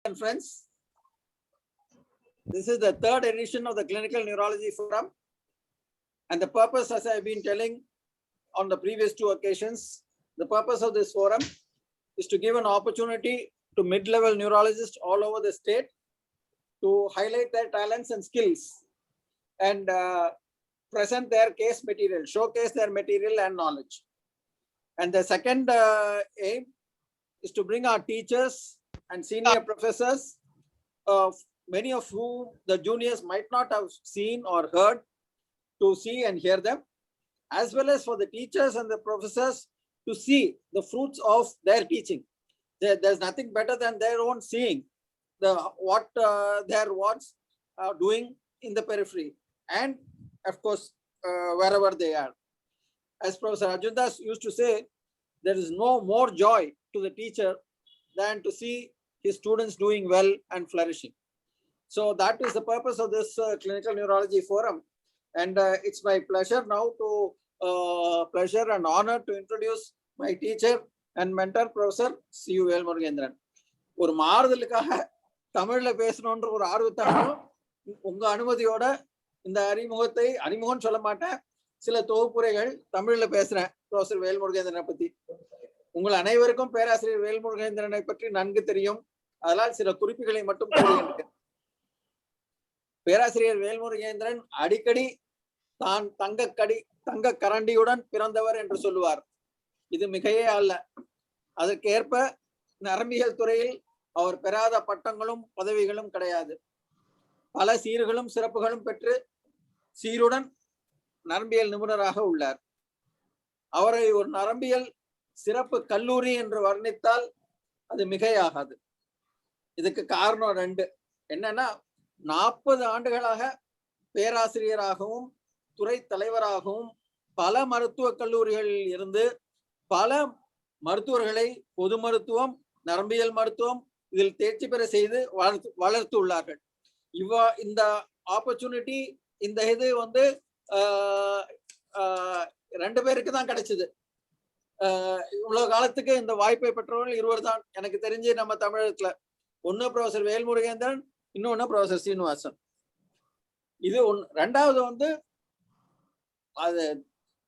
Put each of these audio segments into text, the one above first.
And friends, this is the third edition of the Clinical Neurology Forum. And the purpose, as I've been telling on the previous two occasions, the purpose of this forum is to give an opportunity to mid-level neurologists all over the state to highlight their talents and skills and present their case material, showcase their material and knowledge. And the second aim is to bring our teachers and senior professors, many of whom the juniors might not have seen or heard, to see and hear them, as well as for the teachers and the professors to see the fruits of their teaching. There's nothing better than their own seeing what their wards are doing in the periphery, and of course, wherever they are. As Professor Arjun used to say, there is no more joy to the teacher than to see his students doing well and flourishing. So that is the purpose of this Clinical Neurology Forum. And it's my pleasure now to pleasure and honor to introduce my teacher and mentor, Professor C.U. Velmurugendran. ஒரு மாறுதலுக்காக தமிழ்ல பேசணும்ன்ற ஒரு ஆர்வத்தாலும் உங்க அனுமதியோட இந்த அறிமுகம் சொல்ல மாட்டேன், சில தொகுப்புரைகள் தமிழ்ல பேசுறேன் ப்ரொஃபசர் வேல்முருகேந்திரனை பத்தி. உங்கள் அனைவருக்கும் பேராசிரியர் வேல்முருகேந்திரனை பற்றி நன்கு தெரியும், அதனால் சில குறிப்புகளை மட்டும் கூறுகின்றேன். பேராசிரியர் வேல்முருகேந்திரன் அடிக்கடி தான் தங்க கரண்டியுடன் பிறந்தவர் என்று சொல்லுவார். இது மிகையே அல்ல. அதற்கேற்ப நரம்பியல் துறையில் அவர் பெறாத பட்டங்களும் பதவிகளும் கிடையாது. பல சீர்களும் சிறப்புகளும் பெற்று சீருடன் நரம்பியல் நிபுணராக உள்ளார். அவரை ஒரு நரம்பியல் சிறப்பு கல்லூரி என்று வர்ணித்தால் அது மிகையாகாது. இதுக்கு காரணம் ரெண்டு. என்னன்னா, 40 ஆண்டுகளாக பேராசிரியராகவும் துறை தலைவராகவும் பல மருத்துவக் கல்லூரிகளில் இருந்து பல மருத்துவர்களை பொது மருத்துவம், நரம்பியல் மருத்துவம் இதில் தேர்ச்சி பெற செய்து வளர்த்து உள்ளார்கள். இந்த ஆப்பர்ச்சுனிட்டி, இந்த இது வந்து 2 பேருக்கு தான் கிடைச்சது. இவ்வளவு காலத்துக்கு இந்த வாய்ப்பை பெற்றவர்கள் 2 தான் எனக்கு தெரிஞ்சு நம்ம தமிழகத்துல. ஒன்னு ப்ரொஃபசர் வேல்முருகேந்திரன், இன்னொன்னு ப்ரொஃபசர் சீனிவாசன். இது ஒன்று. ரெண்டாவது வந்து அது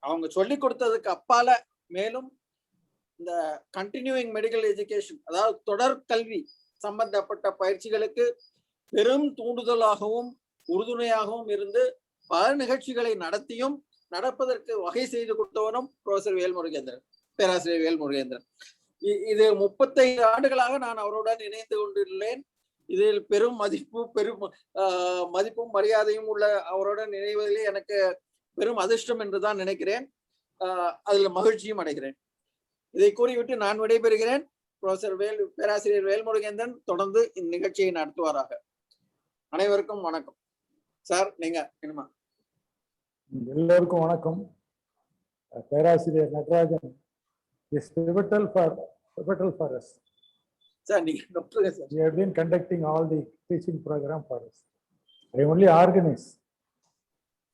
அவங்க சொல்லி கொடுத்ததுக்கு அப்பால மேலும் இந்த கண்டினியூயிங் மெடிக்கல் எஜுகேஷன், அதாவது தொடர் கல்வி சம்பந்தப்பட்ட பயிற்சிகளுக்கு பெரும் தூண்டுதலாகவும் உறுதுணையாகவும் இருந்து பல நிகழ்ச்சிகளை நடத்தியும் நடப்பதற்கு வகை செய்து கொடுத்தவனும் ப்ரொஃபசர் வேல்முருகேந்திரன், பேராசிரியர் வேல்முருகேந்திரன். இது 35 ஆண்டுகளாக நான் அவருடன் இணைந்து கொண்டுள்ளேன். இதில் பெரும் மதிப்பும் மரியாதையும் உள்ள அவருடன் இணைவதிலே எனக்கு பெரும் அதிர்ஷ்டம் என்றுதான் நினைக்கிறேன். அதுல மகிழ்ச்சியும் அடைகிறேன். இதை கூறிவிட்டு நான் விடைபெறுகிறேன். பேராசிரியர் வேல்முருகேந்திரன் தொடர்ந்து இந்த நிகழ்ச்சியை நடத்துவாராக. அனைவருக்கும் வணக்கம். சார், நீங்க என்னமா? எல்லோருக்கும் வணக்கம். பேராசிரியர் Natarajan is pivotal for us. Sir, Dr. Sir. We have been conducting all the teaching program for us. I only organize,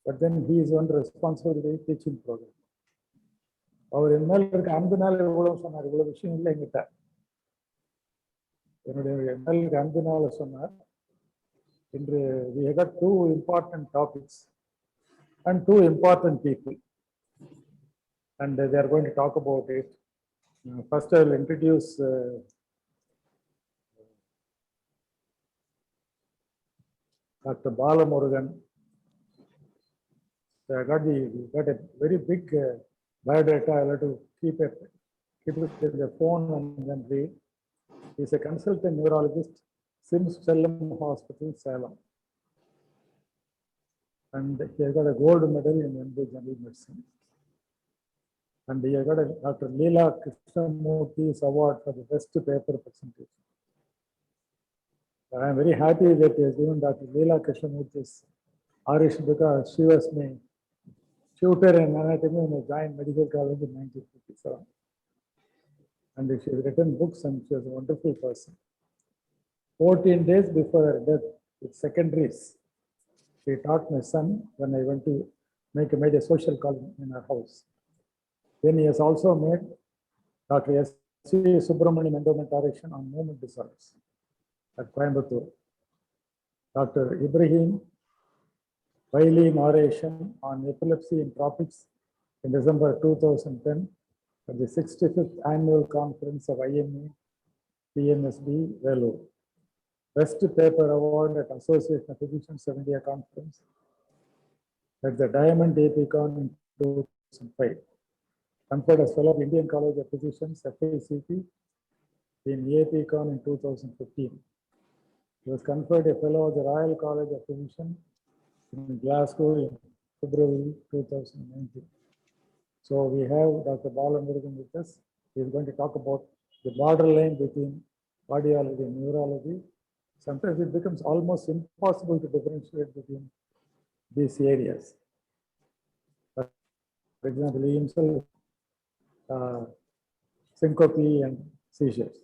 but then he is one responsible for the teaching program. அவர் என் மேல இருக்க அன்புனால இவ்வளவு சொன்னார். இவ்வளவு விஷயம் இல்லை என்கிட்ட. என்னுடைய என் மேல இருக்க அன்புனால சொன்னார். இன்று we have got 2 important topics and 2 important people, and they are going to talk about it. First, I will introduce Dr. Bala Murugan. So I got a very big biodata. I have to keep it in the phone and then read. He is a consultant neurologist, SIMS Salem Hospital, Salem, and he has got a gold medal in MD General Medicine. And he has got a Dr. Leela Krishnamurthy's award for the best paper presentation. I am very happy that he has given Dr. Leela Krishnamurthy's Arish because she was my tutor in anatomy when I joined medical college in 1957. And she has written books and she was a wonderful person. 14 days before her death with secondaries, she taught my son when I went to made a social call in her house. Then he has also made Dr. S. Subramanian endowment direction on movement disorders. at Coimbatore. Dr. Ibrahim Wiley narration on epilepsy in tropics in December 2010 at the 65th annual conference of IME PNSB Vellore. Best Paper Award at Association of Physicians of India Conference at the Diamond Epicon in 2005. Conferred as Fellow of Indian College of Physicians, FACP, in Epicon in 2015. He was conferred a Fellow of the Royal College of Physicians in Glasgow in February 2019. So we have Dr. Balamurugan with us. He is going to talk about the borderline between cardiology and neurology. Sometimes it becomes almost impossible to differentiate between these areas. For example, he himself syncope and seizures.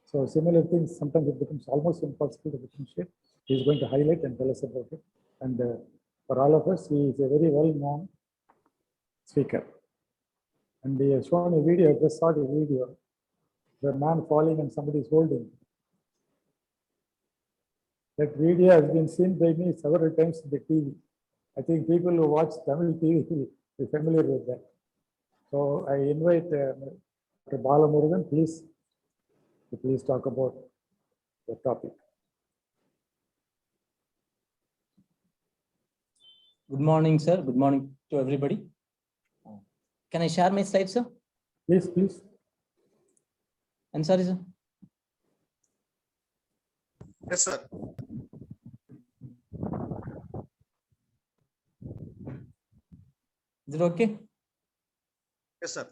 So similar things, sometimes it becomes almost impossible to differentiate. He is going to highlight and tell us about it. And for all of us, he is a very well-known speaker. And he has shown a video, I just saw the video, the man falling and somebody is holding him. That video has been seen by me several times in the TV. I think people who watch Tamil TV will be familiar with that. So I invite Dr. Balamurugan, please talk about the topic. Good morning, sir. Good morning to everybody. Can I share my slides, sir? Please, please. I'm sorry, sir. Yes, sir. Is it okay? Yes, sir.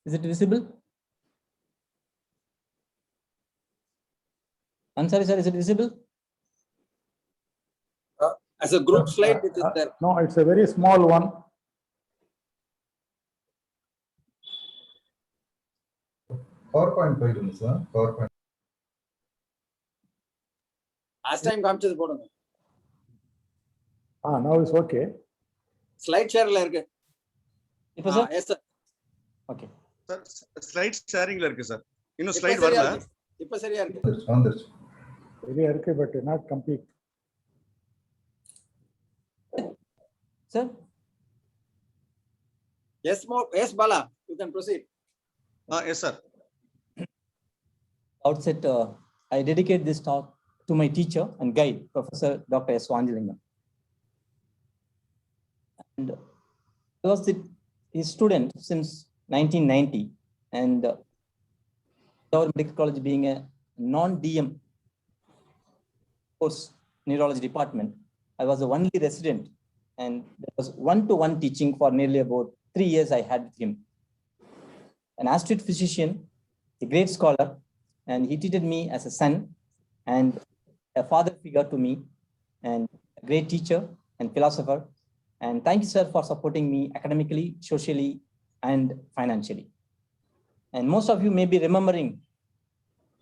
Is it visible? I'm sorry, sir. Is it visible? As a group slide, it is there. No, it's a very small one. PowerPoint போயிடுங்க sir. PowerPoint. Last time காமிச்சது போடுங்க. Now it's okay. Slide share ல இருக்கு. If sir? Yes, sir. Okay. Sir, slide sharing ல இருக்கு sir. இன்னும் இப்ப slide சரியா வரல. இருக்கு. இப்ப சரியா இருக்கு. வந்துருச்சு. Very okay, but not complete. Sir? Yes, Bala, you can proceed. Yes, sir. Outset, I dedicate this talk to my teacher and guide, Professor Dr. S. Vanjalingam. And I was his student since 1990, and our medical college being a non-DM course neurology department, I was the only resident, and there was one-to-one teaching for nearly about 3 years I had with him. An astute physician, a great scholar, and he treated me as a son and a father figure to me, and a great teacher and philosopher. And thank you, sir, for supporting me academically, socially, and financially. And most of you may be remembering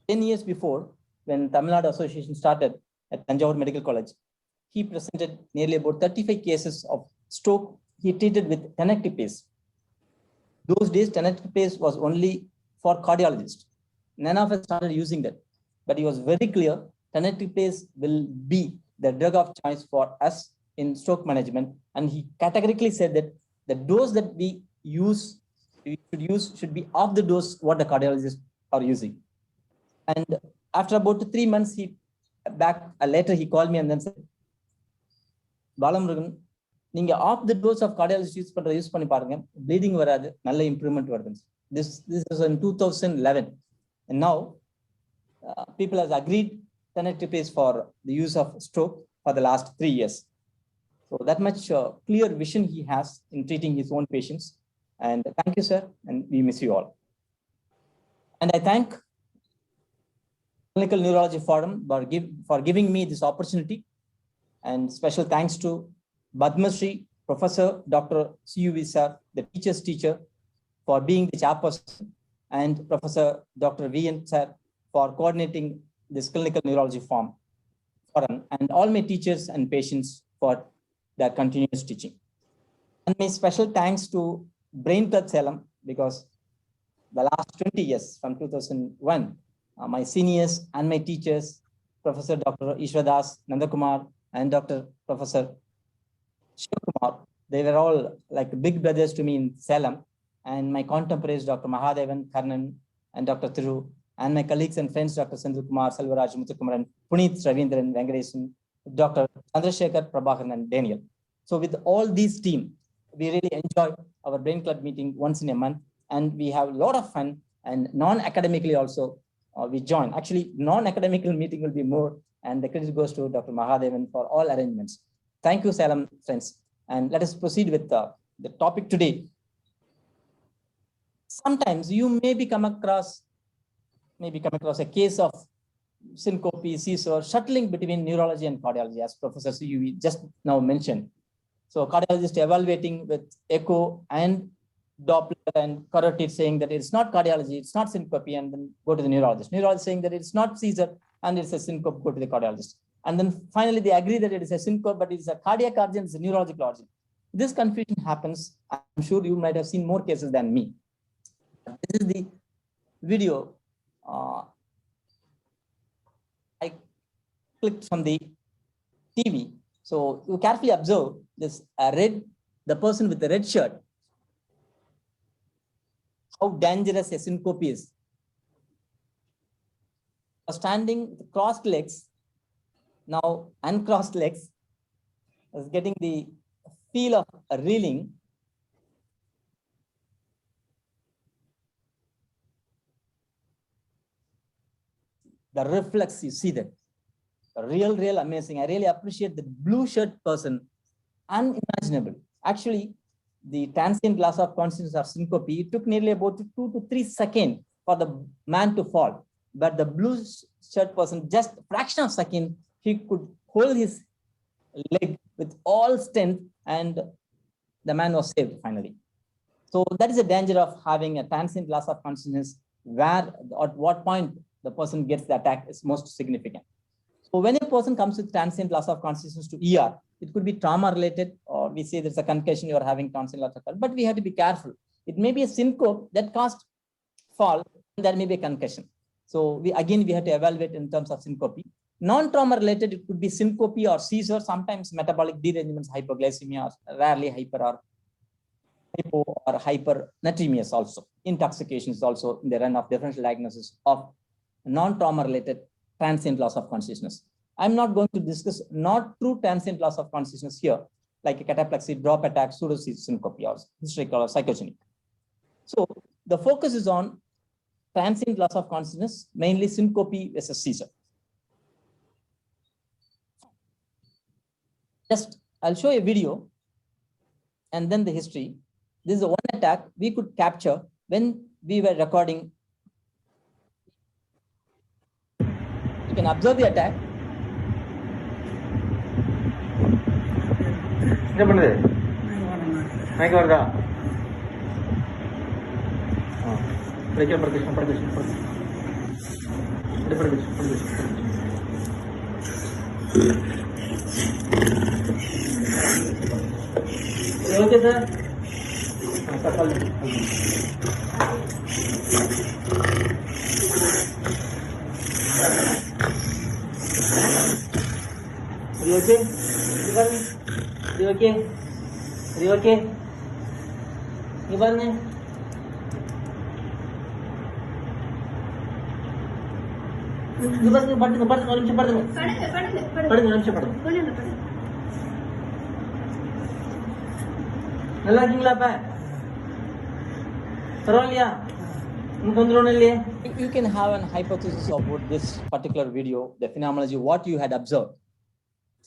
10 years before, when Tamil Nadu Association started at Tanjavur Medical College, he presented nearly about 35 cases of stroke he treated with tenecteplase. Those days, tenecteplase was only for cardiologists. None of us started using that, but he was very clear, tenecteplase will be the drug of choice for us in stroke management. And he categorically said that the dose that we should be of the dose what the cardiologists are using. And after about 3 months, later he called me and then said, Balamurugan, நீங்க of the dose of cardiologist use பண்ணி பாருங்க, bleeding வராது, நல்ல improvement வருது. This is in 2011, and now people have agreed tenecteplase for the use of stroke for the last 3 years. So that much clear vision he has in treating his own patients. And thank you, sir, and we miss you all. And I thank Clinical Neurology Forum for giving me this opportunity. And special thanks to Padma Shri, Professor Dr. C.U.V. sir, the teacher's teacher, for being the chairperson, and Professor Dr. V.N. sir for coordinating this Clinical Neurology Forum, and all my teachers and patients for their continuous teaching. And my special thanks to Brain Club Salem, because the last 20 years, from 2001, my seniors and my teachers, Professor Dr. Ishwadas Nandakumar and Dr. Professor Shivakumar. They were all like big brothers to me in Salem. And my contemporaries, Dr. Mahadevan, Karnan, and Dr. Thiru, and my colleagues and friends, Dr. Sandhu Kumar, Selvaraj Muthukumaran, Puneet Ravindran, Venkatesan, Dr. Chandrasekhar, Prabhakaran, and Daniel. So with all these team, we really enjoy our Brain Club meeting once in a month, and we have a lot of fun. And non-academically also, we join. Actually, non-academical meeting will be more, and the credit goes to Dr. Mahadevan for all arrangements. Thank you, Salem friends. And let us proceed with the topic today. Sometimes you may come across a case of syncope, seizure, shuttling between neurology and cardiology, as Professor Sui just now mentioned. So cardiologist evaluating with echo and Doppler and carotid saying that it's not cardiology, it's not syncope, and then go to the neurologist. Neurologist saying that it's not seizure and it's a syncope, go to the cardiologist. And then finally they agree that it is a syncope, but it's a cardiac origin, it's a neurological origin. This confusion happens. I'm sure you might have seen more cases than me. This is the video I clicked from the TV. So you carefully observe this the person with the red shirt, how dangerous a syncope is. Standing with crossed legs, now uncrossed legs, is getting the feel of a reeling. The reflex, you see that. Real amazing. I really appreciate the blue shirt person. Unimaginable. Actually, the transient loss of consciousness or syncope, it took nearly about 2 to 3 seconds for the man to fall. But the blue shirt person, just a fraction of a second, he could hold his leg with all strength, and the man was saved finally. So that is the danger of having a transient loss of consciousness, where at what point the person gets the attack is most significant. So when a person comes with transient loss of consciousness to ER, it could be trauma related, or we say there's a concussion, you are having transient loss of consciousness, but we have to be careful. It may be a syncope that caused fall, and there may be a concussion. So we have to evaluate in terms of syncope. Non-trauma related, it could be syncope or seizure, sometimes metabolic derangements, hypoglycemia, rarely hyper or hypo or hypernatremia also. Intoxication is also in the run of differential diagnosis of non-trauma related transient loss of consciousness. I'm not going to discuss not true transient loss of consciousness here, like a cataplexy, drop attack, pseudosyncope, or hysterical or psychogenic. So the focus is on transient loss of consciousness, mainly syncope versus seizure. Just, I'll show a video and then the history. This is the one attack we could capture when we were recording. You can observe the attack. Okay, sir. Are you okay? Are you okay? Are you okay? Gimana? நல்லா இருக்கீங்களா அப்ப பரவாயில்லையா உங்களுக்கு வந்துரும் இல்லையே You can have an hypothesis about this particular video, the phenomenology, what you had observed.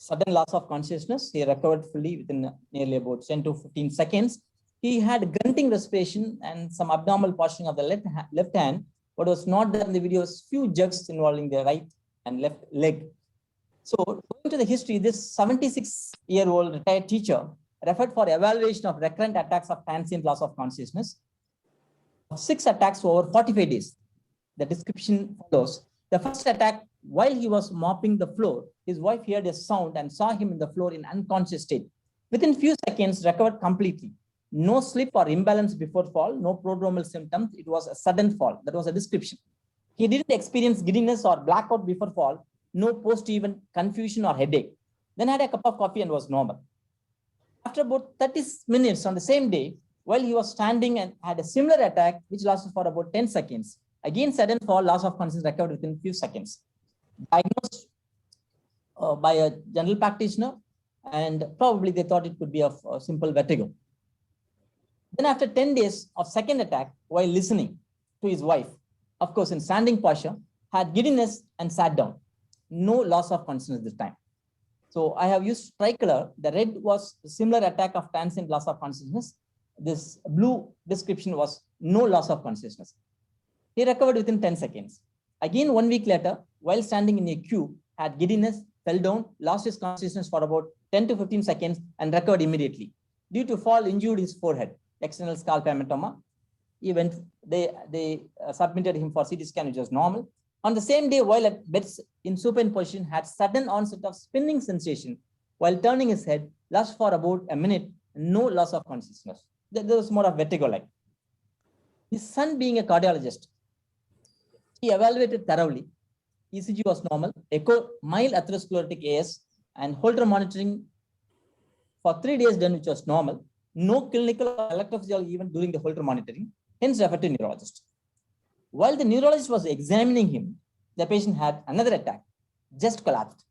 Sudden loss of consciousness, he recovered fully within nearly about 10 to 15 seconds. He had grunting respiration and some abnormal posturing of the left hand. What was not there in the video is few jerks involving the right and left leg. So going to the history, this 76-year-old retired teacher referred for evaluation of recurrent attacks of transient loss of consciousness. 6 attacks over 45 days. The description follows. The first attack, while he was mopping the floor, his wife heard a sound and saw him in the floor in unconscious state. Within few seconds, recovered completely. No slip or imbalance before fall, no prodromal symptoms. It was a sudden fall. That was a description. He didn't experience giddiness or blackout before fall, no post-event confusion or headache. Then had a cup of coffee and was normal. After about 30 minutes on the same day, while he was standing and had a similar attack, which lasted for about 10 seconds, again sudden fall, loss of consciousness recovered within a few seconds. Diagnosed by a general practitioner, and probably they thought it could be of simple vertigo. Then after 10 days of second attack, while listening to his wife, of course in standing posture, had giddiness and sat down. No loss of consciousness this time. So I have used tricolor. The red was a similar attack of transient loss of consciousness. This blue description was no loss of consciousness. He recovered within 10 seconds. Again, 1 week later, while standing in a queue, had giddiness, fell down, lost his consciousness for about 10 to 15 seconds and recovered immediately. Due to fall, injured his forehead, external scalp hematoma. They submitted him for CT scan, which was normal. On the same day, while at bed in supine position, had sudden onset of spinning sensation while turning his head, lasted for about a minute, no loss of consciousness. There was more of vertigo-like. His son, being a cardiologist, he evaluated thoroughly. ECG was normal, echo mild atherosclerotic AS, and Holter monitoring for 3 days done, which was normal. No clinical or electrophysiology even during the Holter monitoring, hence referred to neurologist. While the neurologist was examining him, the patient had another attack, just collapsed.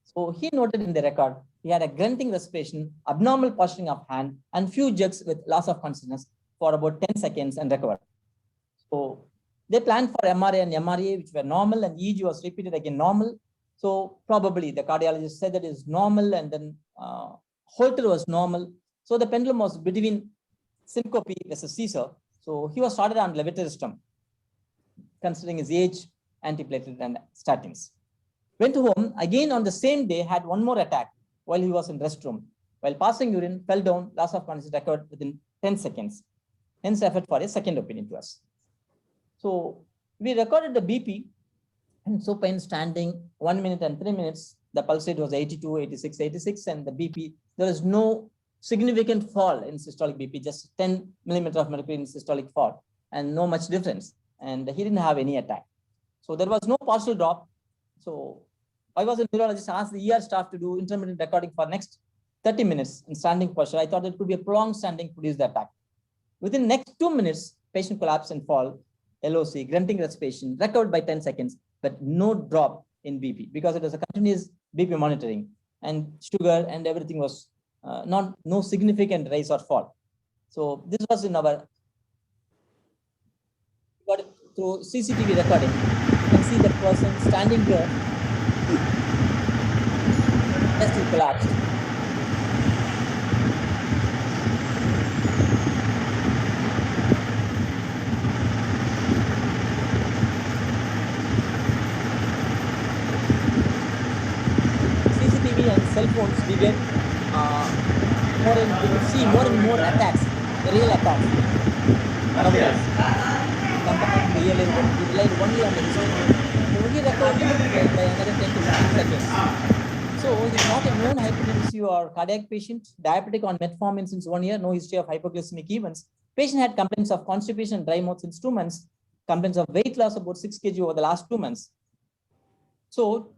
So he noted in the record, he had a grunting respiration, abnormal posturing of hand, and few jerks with loss of consciousness for about 10 seconds and recovered. So they planned for MRA and MRA, which were normal, and EEG was repeated again normal. So probably the cardiologist said that it is normal, and then Holter was normal. So the pendulum was between syncope versus seizure. So he was started on levetiracetam, considering his age, antiplatelet, and statins. Went home, again on the same day, had one more attack while he was in restroom. While passing urine, fell down, loss of consciousness occurred within 10 seconds. Hence, effort for a second opinion to us. So we recorded the BP and supine standing 1 minute and 3 minutes. The pulse rate was 82, 86, 86, and the BP, there was no significant fall in systolic BP, just 10 millimeter of mercury in systolic fall, and no much difference. And he didn't have any attack. So there was no partial drop. So I was a neurologist, asked the ER staff to do intermittent recording for next 30 minutes in standing posture. I thought it could be a prolonged standing produce the attack. Within next 2 minutes, patient collapse and fall, LOC, grunting respiration, recovered by 10 seconds, but no drop in BP because it was a continuous BP monitoring, and sugar and everything was no significant rise or fall. So this was in our, got it through CCTV recording. You can see the person standing here, just collapsed. CCTV and cell phones, we get more and more attacks, real attacks. Compared to real event, we relied only on the history. So we recorded by another 10 to 15 seconds. So he's not a known hypertensive or cardiac patient, diabetic on metformin since 1 year, no history of hypoglycemic events. Patient had complaints of constipation and dry mouth since 2 months, complaints of weight loss about 6 kg over the last 2 months. So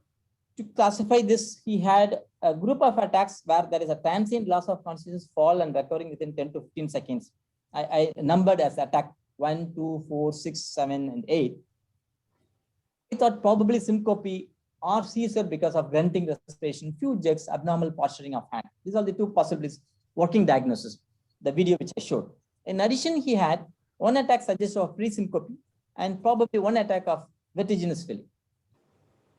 to classify this, he had a group of attacks where there is a transient loss of consciousness, fall, and recovering within 10 to 15 seconds. I numbered as attack 1, 2, 4, 6, 7, and 8. I thought probably syncope or seizure because of grunting respiration, few jerks, abnormal posturing of hand. These are the two possibilities, working diagnosis, the video which I showed. In addition, he had one attack suggestive of pre-syncope and probably one attack of vertiginous feeling.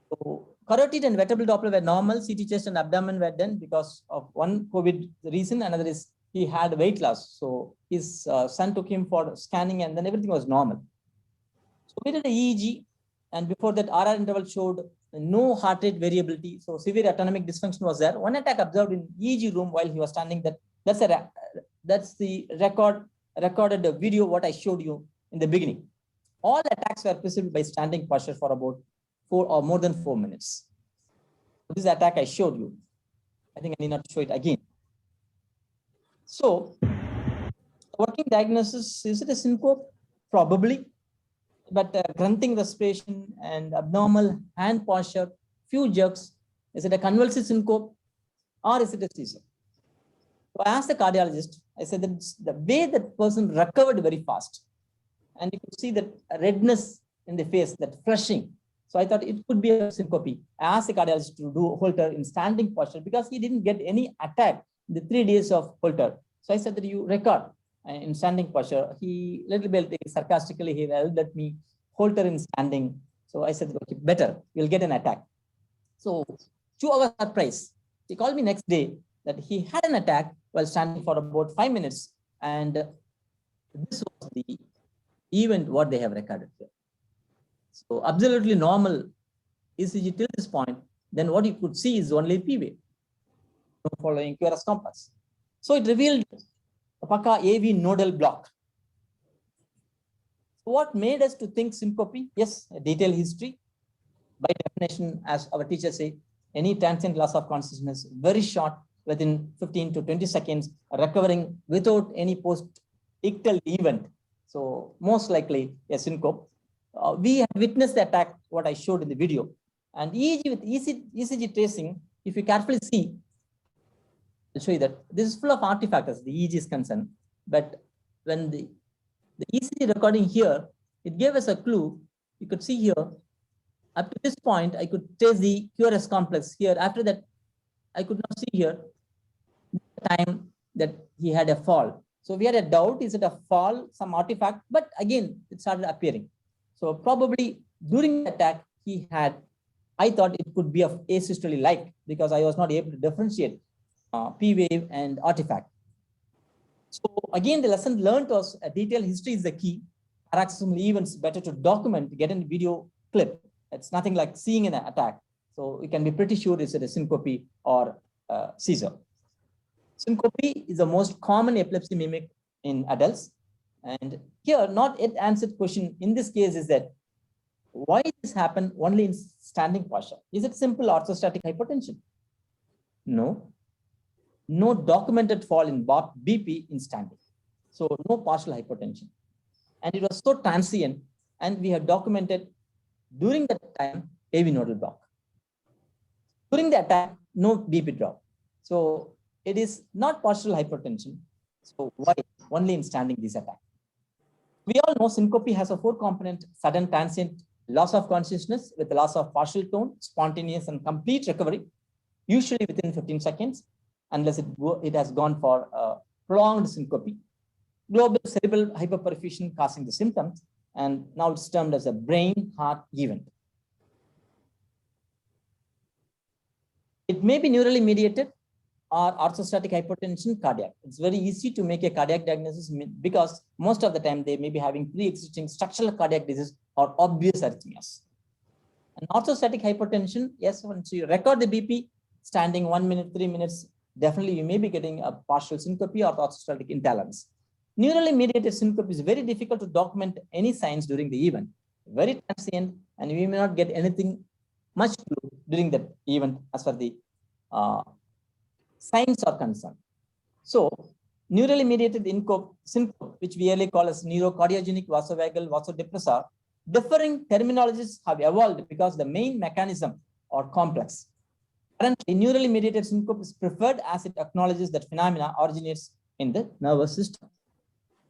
So carotid and vertebral Doppler were normal, CT chest and abdomen were done because of one COVID reason, another is he had weight loss. So his son took him for scanning and then everything was normal. So we did an EEG, and before that RR interval showed no heart rate variability. So severe autonomic dysfunction was there. One attack observed in EEG room while he was standing. That's the recorded video what I showed you in the beginning. All attacks were preceded by standing posture for about 4 or more than 4 minutes. This attack I showed you. I think I need not show it again. So, working diagnosis, is it a syncope? Probably. but grunting respiration and abnormal hand posture, few jerks. Is it a convulsive syncope or is it a seizure? So I asked the cardiologist, I said that the way that person recovered very fast, and you could see that redness in the face, that flushing. So I thought it could be a syncope. I asked the cardiologist to do Holter in standing posture because he didn't get any attack in the 3 days of Holter. So I said that you record in standing posture. He little bit sarcastically he yelled at me, Holter in standing. So I said, okay, better, you'll get an attack. So to our surprise, he called me next day that he had an attack while standing for about 5 minutes. And this was the event what they have recorded here. So absolutely normal ECG till this point, then what you could see is only P wave following QRS complex. So it revealed a Paka AV nodal block. So what made us to think syncope? Yes, a detailed history. By definition, as our teachers say, any transient loss of consciousness, very short, within 15 to 20 seconds, recovering without any post-ictal event. So most likely a syncope. We have witnessed the attack, what I showed in the video. And EEG with ECG tracing, if you carefully see, I'll show you that this is full of artifacts as the EEG is concerned. But when the ECG recording here, it gave us a clue. You could see here, up to this point, I could trace the QRS complex here. After that, I could not see here the time that he had a fall. So we had a doubt, is it a fall, some artifact? But again, it started appearing. So probably during the attack, he had, I thought it could be of asystole like because I was not able to differentiate P wave and artifact. So again, the lesson learned was a detailed history is the key. Paroxysmal events better to document, get a video clip. It's nothing like seeing an attack. So we can be pretty sure is it a syncope or seizure. Syncope is the most common epilepsy mimic in adults. And here, not yet answered question in this case is that why this happen only in standing posture? Is it simple orthostatic hypotension? No. No documented fall in BP in standing. So no partial hypotension. And it was so transient, and we have documented during that time AV nodal block. During the attack, no BP drop. So it is not partial hypertension. So why only in standing this attack? We all know syncope has a 4-component sudden transient loss of consciousness with the loss of partial tone, spontaneous and complete recovery, usually within 15 seconds, unless it has gone for prolonged syncope. Global cerebral hyperperfusion causing the symptoms, and now it's termed as a brain-heart event. It may be neurally mediated or orthostatic hypotension cardiac. It's very easy to make a cardiac diagnosis because most of the time they may be having pre-existing structural cardiac disease or obvious arrhythmias. And orthostatic hypotension, yes, once you record the BP standing 1 minute, 3 minutes, definitely you may be getting a partial syncope or orthostatic intolerance. Neurally mediated syncope is very difficult to document any signs during the event, very transient, and we may not get anything much clue during that event as far the signs are concerned. So, neurally mediated syncope, which we earlier call as neurocardiogenic vasovagal vasodepressor, differing terminologies have evolved because the main mechanism are complex. Currently, neurally mediated syncope is preferred as it acknowledges that phenomena originates in the nervous system.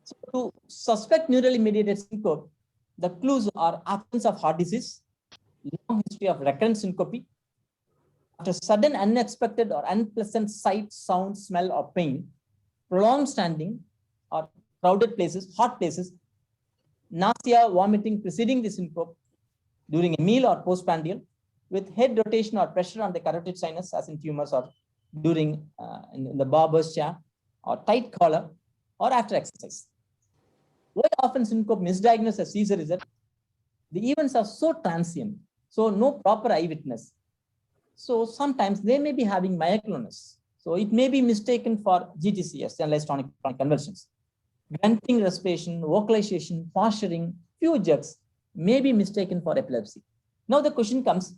So, to suspect neurally mediated syncope, the clues are absence of heart disease, long history of recurrent syncope, after sudden unexpected or unpleasant sight, sound, smell, or pain, prolonged standing or crowded places, hot places, nausea, vomiting preceding the syncope during a meal or postprandial, with head rotation or pressure on the carotid sinus, as in tumors, or during in the barber's chair, or tight collar, or after exercise. Why often syncope misdiagnosed as seizure is that the events are so transient, so no proper eyewitness. So sometimes they may be having myoclonus. So it may be mistaken for GTCS, generalized tonic-clonic convulsions. Grunting, respiration, vocalization, posturing, few jerks may be mistaken for epilepsy. Now the question comes,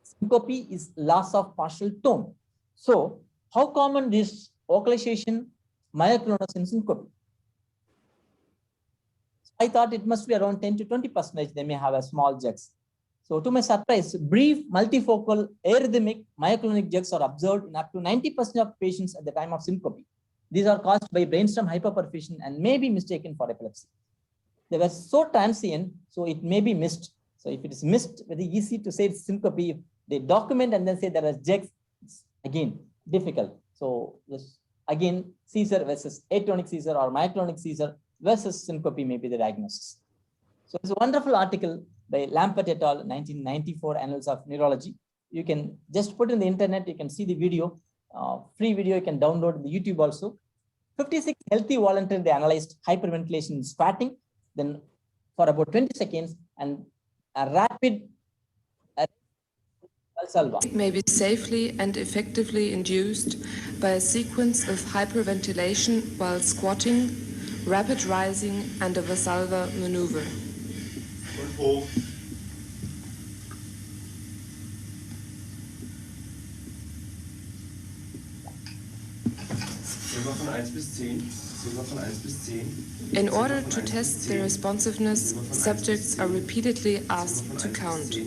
syncope is loss of partial tone. So how common is vocalization, myoclonus in syncope? I thought it must be around 10 to 20%. They may have a small jerks. So to my surprise, brief multifocal arrhythmic myoclonic jerks are observed in up to 90% of patients at the time of syncope. These are caused by brainstem hyperperfusion and may be mistaken for epilepsy. They were so transient, so it may be missed. So if it is missed, very easy to say it's syncope. If they document and then say there are jerks, it's again difficult. So this again, seizure versus atonic seizure or myoclonic seizure versus syncope may be the diagnosis. So it's a wonderful article by Lampert et al. 1994 Annals of Neurology. You can just put in the internet, you can see the video, free video, you can download the YouTube also. 56 healthy volunteers, they analyzed hyperventilation squatting, then for about 20 seconds and a rapid Valsalva. It may be safely and effectively induced by a sequence of hyperventilation while squatting, rapid rising, and a Valsalva maneuver. Von 1 bis 10. Von 1 bis 10. In order to test their responsiveness, subjects are repeatedly asked to count. You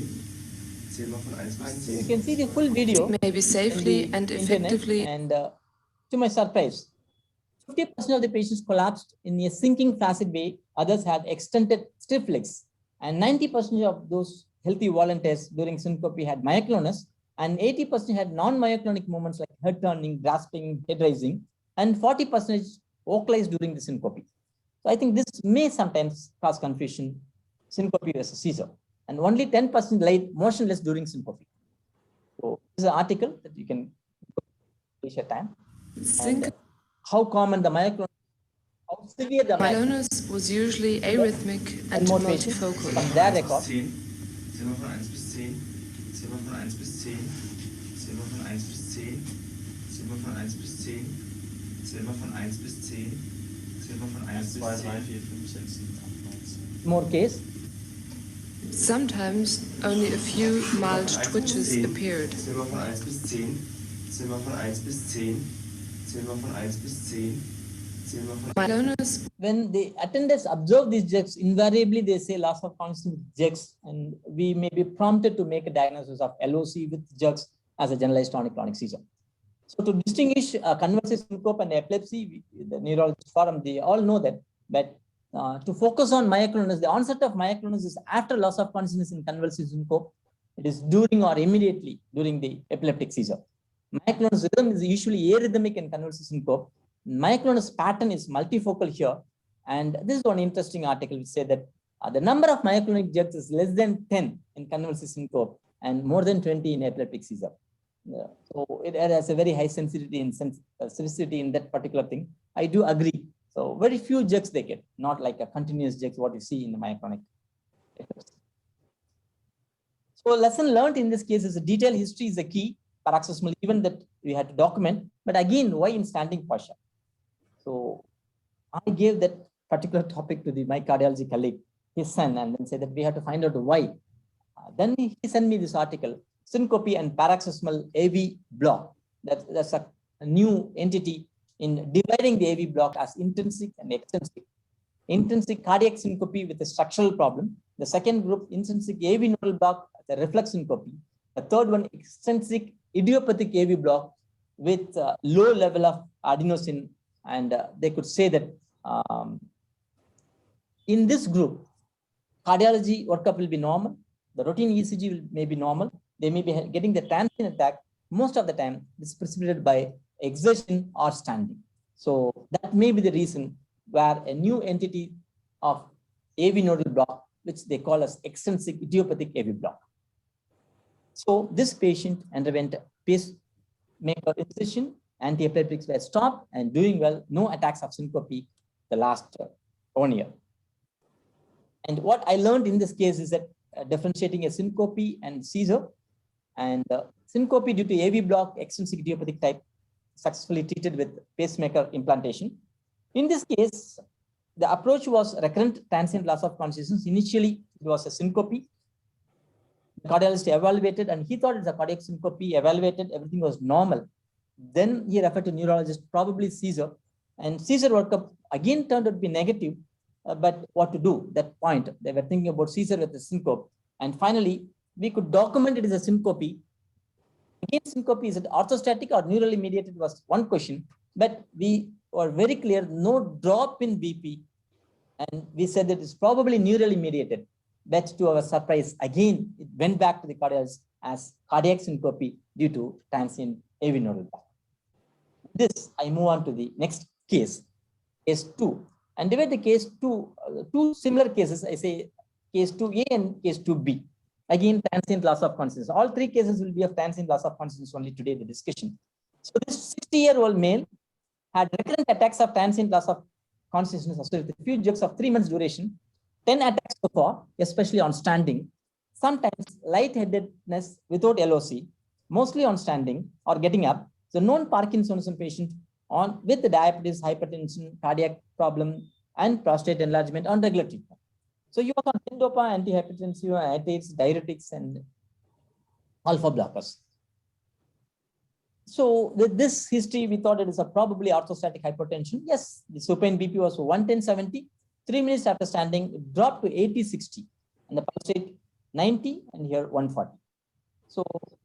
can see the full video. It may be safely in the and internet, effectively. And to my surprise, 50% of the patients collapsed in a sinking flaccid way. Others had extended stiff legs. And 90% of those healthy volunteers during syncope had myoclonus, and 80% had non-myoclonic movements like head turning, grasping, head raising, and 40% vocalized during the syncope. So I think this may sometimes cause confusion, syncope versus seizure. And only 10% lied motionless during syncope. So this is an article that you can take your time. And how common the myoclonus, how severe the myoclonus Myoclonus was usually arrhythmic and more patients multifocal. from their record. 10. Zähl mal von 1 bis 10. Zähl mal von 1 bis 10. Zähl mal von 1 bis 10. Zähl mal von 1 bis 10. Zähl mal von 1 bis 10. Zähl mal von 1 bis 10. 2, 3, 4, 5, 6, 7, 8, 9. More case. Sometimes only a few mild twitches 10. appeared. Zähl mal von 1 bis 10. Zähl mal von 1 bis 10. Zähl mal von 1 bis 10. Zähl mal von Myoclonus When the attendants observe these jerks, invariably they say loss of consciousness with jerks, and we may be prompted to make a diagnosis of LOC with jerks as a generalized tonic-clonic seizure. So to distinguish convulsive syncope and epilepsy, the neurologist forum, they all know that, but to focus on myoclonus, the onset of myoclonus is after loss of consciousness in convulsive syncope. It is during or immediately during the epileptic seizure. Myoclonus rhythm is usually arrhythmic in convulsive syncope. Myoclonus pattern is multifocal here. And this is one interesting article which said that the number of myoclonic jerks is less than 10 in convulsive syncope and more than 20 in epileptic seizure. So it has a very high sensitivity and specificity in that particular thing. I do agree. So very few jerks they get, not like a continuous jerks what you see in the myoclonic epilepsy. So lesson learned in this case is a detailed history is the key paroxysmal event that we had to document. But again, why in standing posture? So I gave that particular topic to my cardiology colleague, his son, and then said that we have to find out why. Then he sent me this article, syncope and paroxysmal AV block. That's a new entity in dividing the AV block as intrinsic and extrinsic. Intrinsic cardiac syncope with a structural problem. The second group, intrinsic AV nodal block, the reflex syncope. The third one, extrinsic idiopathic AV block with low level of adenosine. And they could say that in this group, cardiology workup will be normal. The routine ECG may be normal. They may be getting the transient attack. Most of the time, this is precipitated by exertion or standing. So that may be the reason where a new entity of AV nodal block, which they call as extrinsic idiopathic AV block. So this patient underwent pacemaker incision, antiepileptics were stopped and doing well, no attacks of syncope the last 1 year. And what I learned in this case is that differentiating a syncope and seizure, and syncope due to AV block, extrinsic idiopathic type, successfully treated with pacemaker implantation. In this case, the approach was recurrent transient loss of consciousness. Initially, it was a syncope. The cardiologist evaluated, and he thought it's a cardiac syncope, evaluated, everything was normal. Then he referred to neurologist, probably seizure, and seizure workup again turned out to be negative. but what to do? That point, they were thinking about seizure with a syncope. And finally, we could document it as a syncope. Again, syncope, is it orthostatic or neurally mediated was one question, but we were very clear, no drop in BP. And we said that it's probably neurally mediated. But to our surprise, again, it went back to the cardiologist as cardiac syncope due to transient AV nodal block. This, I move on to the next case, case 2. And divide the case 2, two similar cases, I say case 2A and case 2B. Again, transient loss of consciousness. All three cases will be of transient loss of consciousness only today, the discussion. So this 60-year-old male had recurrent attacks of transient loss of consciousness with a few jerks of 3 months duration, 10 attacks so far, especially on standing, sometimes lightheadedness without LOC, mostly on standing or getting up. So known Parkinsonism patient on with the diabetes, hypertension, cardiac problem, and prostate enlargement on regular treatment. So you are on Tindopa, antihypertensive, antiates, diuretics, and alpha blockers. So with this history, we thought it is a probably orthostatic hypertension. Yes, the supine BP was 110/70. 3 minutes after standing, it dropped to 80/60, and the pulse rate 90, and here 140. So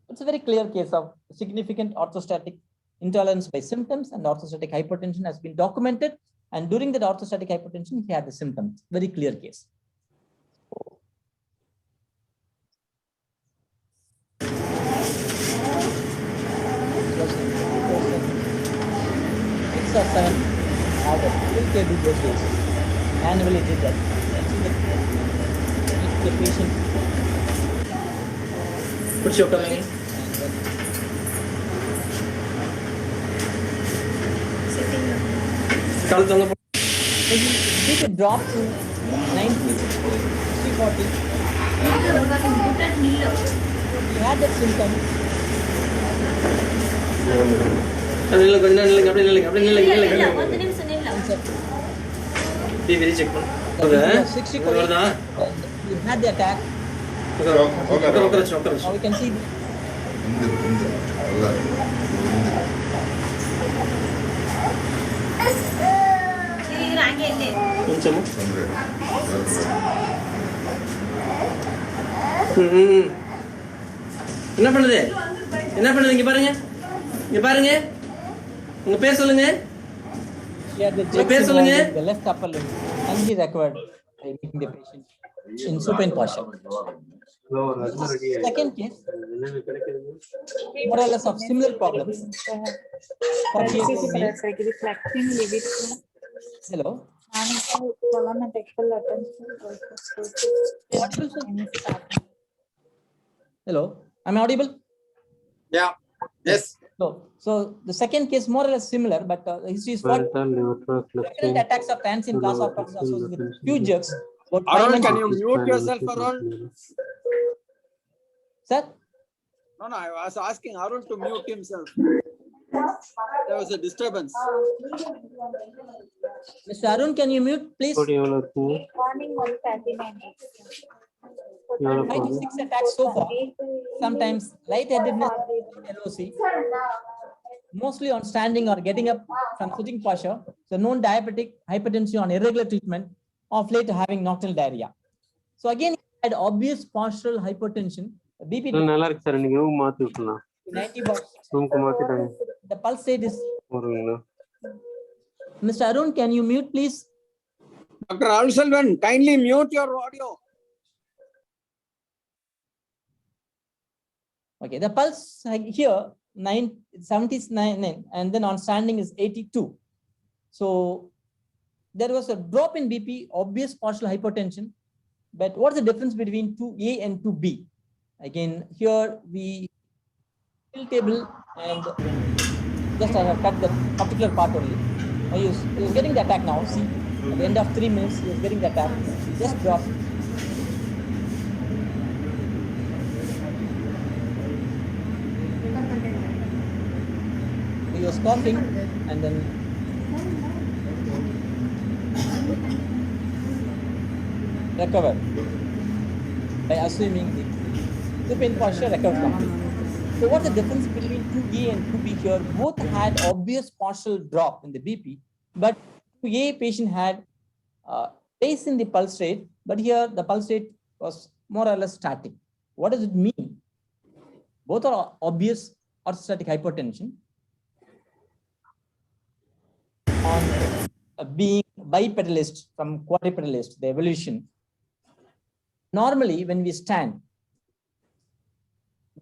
it's a very clear case of significant orthostatic intolerance by symptoms, and orthostatic hypertension has been documented. And during that orthostatic hypertension, he had the symptoms. Very clear case. Six or seven hours, annually did that. The patient. What's your coming? He could drop to 90, 40. He had that symptom. He had the attack. Now we can see. என்ன பண்ணுது இங்க பாருங்க உங்க பேர் சொல்லுங்க The left upper limb can be recovered by making the patient in supine posture. Second case, more or less of similar problems. Hello. Hello, am I audible? Yeah. Yes. So the second case more or less similar, but the history is recurrent attacks of transient loss of consciousness with few jerks. Arun, can you mute yourself, Arun? Sir? No, I was asking Arun to mute himself. There was a disturbance. Mr. Arun, can you mute, please? 5 to 6 attacks so far. Sometimes lightheadedness, LOC, mostly on standing or getting up from sitting posture. So known diabetic, hypertension on irregular treatment, of late having nocturnal diarrhea. So again, he had obvious postural hypertension. BP 90 bucks. The pulse rate is. Mr. Arun, can you mute, please? Dr. Alselvan, kindly mute your audio. Okay, the pulse here 79, and then on standing is 82. So there was a drop in BP, obvious partial hypertension. But what's the difference between 2A and 2B? Again, here we fill table and just I have cut the particular part only. He was getting the attack now. See, at the end of 3 minutes, he was getting the attack. He just dropped. He was coughing and then recovered by assuming the supine posture recovered completely. So what's the difference between 2A and 2B here? Both had obvious partial drop in the BP, but 2A patient had raise in the pulse rate, but here the pulse rate was more or less static. What does it mean? Both are obvious orthostatic hypotension. On being bipedalist from quadripedalist, the evolution. Normally, when we stand,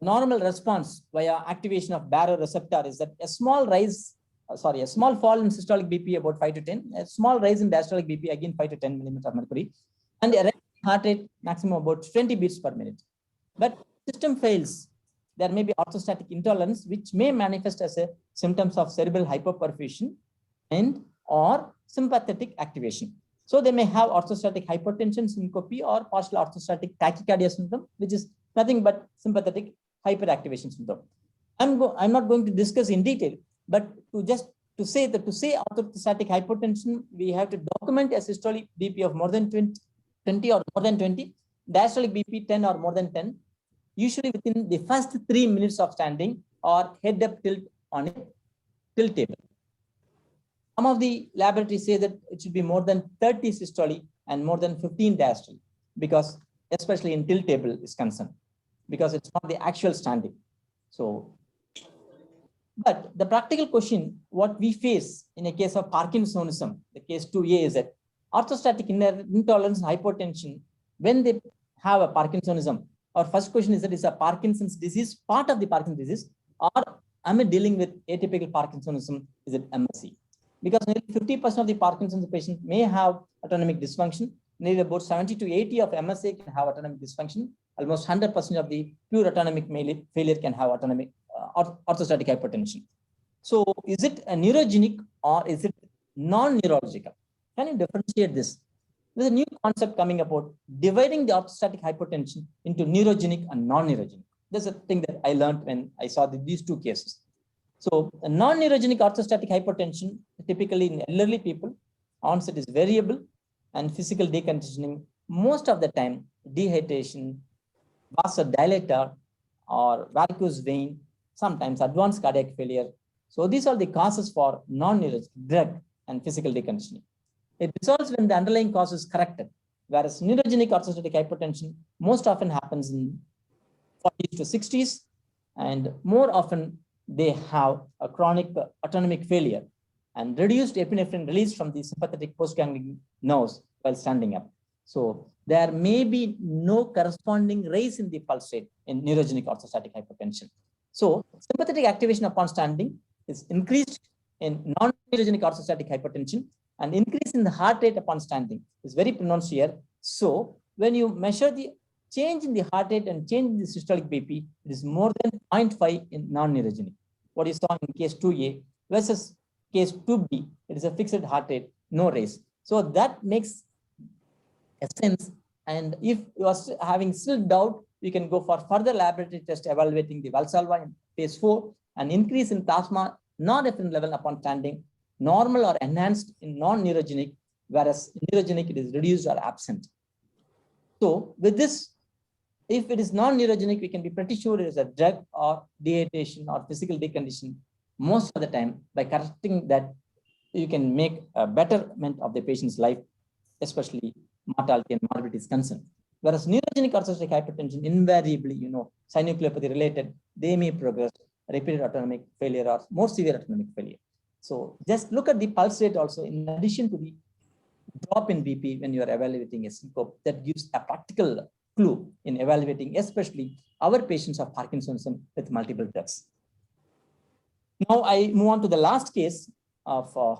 normal response via activation of baroreceptor is that a small rise, a small fall in systolic BP about 5 to 10, a small rise in diastolic BP again 5 to 10 millimeters of mercury, and a heart rate maximum about 20 beats per minute. But system fails, there may be orthostatic intolerance, which may manifest as a symptoms of cerebral hypoperfusion and or sympathetic activation. So they may have orthostatic hypertension, syncope, or partial orthostatic tachycardia syndrome, which is nothing but sympathetic hyperactivation syndrome. I'm not going to discuss in detail, but to say orthostatic hypotension, we have to document a systolic BP of more than 20 or more than 20, diastolic BP 10 or more than 10, usually within the first 3 minutes of standing or head up tilt on a tilt table. Some of the laboratories say that it should be more than 30 systolic and more than 15 diastolic, because especially in tilt table is concerned, because it's not the actual standing. So, but the practical question, what we face in a case of Parkinsonism, the case 2A, is that orthostatic intolerance, hypotension, when they have a Parkinsonism, our first question is that is a Parkinson's disease part of the Parkinson's disease, or am I dealing with atypical Parkinsonism? Is it MSC? Because nearly 50% of the Parkinson's patients may have autonomic dysfunction. Nearly about 70 to 80 of MSA can have autonomic dysfunction. Almost 100% of the pure autonomic failure can have autonomic orthostatic hypertension. So is it a neurogenic or is it non-neurological? Can you differentiate this? There's a new concept coming about dividing the orthostatic hypertension into neurogenic and non-neurogenic. That's a thing that I learned when I saw these two cases. So a non-neurogenic orthostatic hypertension, typically in elderly people, onset is variable and physical deconditioning, most of the time dehydration, vasodilator or varicose vein, sometimes advanced cardiac failure. So these are the causes for non-neurogenic drug and physical deconditioning. It resolves when the underlying cause is corrected, whereas neurogenic orthostatic hypertension most often happens in 40s to 60s, and more often they have a chronic autonomic failure and reduced epinephrine release from the sympathetic postganglionic nerves while standing up. So there may be no corresponding rise in the pulse rate in neurogenic orthostatic hypertension. So sympathetic activation upon standing is increased in non-neurogenic orthostatic hypertension, and increase in the heart rate upon standing is very pronounced here. So when you measure the change in the heart rate and change in the systolic BP, it is more than 0.5 in non-neurogenic. What you saw in case 2A versus case 2B, it is a fixed heart rate, no raise. So that makes a sense. And if you are having still doubt, you can go for further laboratory test evaluating the Valsalva in phase 4, an increase in plasma norepinephrine level upon standing, normal or enhanced in non-neurogenic, whereas in neurogenic it is reduced or absent. So with this, if it is non-neurogenic, we can be pretty sure it is a drug or dehydration or physical deconditioning. Most of the time, by correcting that, you can make a betterment of the patient's life, especially mortality and morbidity is concerned. Whereas neurogenic orthostatic hypertension, invariably, synucleinopathy related, they may progress repeated autonomic failure or more severe autonomic failure. So just look at the pulse rate also, in addition to the drop in BP when you are evaluating a syncope, that gives a practical clue in evaluating, especially our patients of Parkinsonism with multiple drugs. Now I move on to the last case of a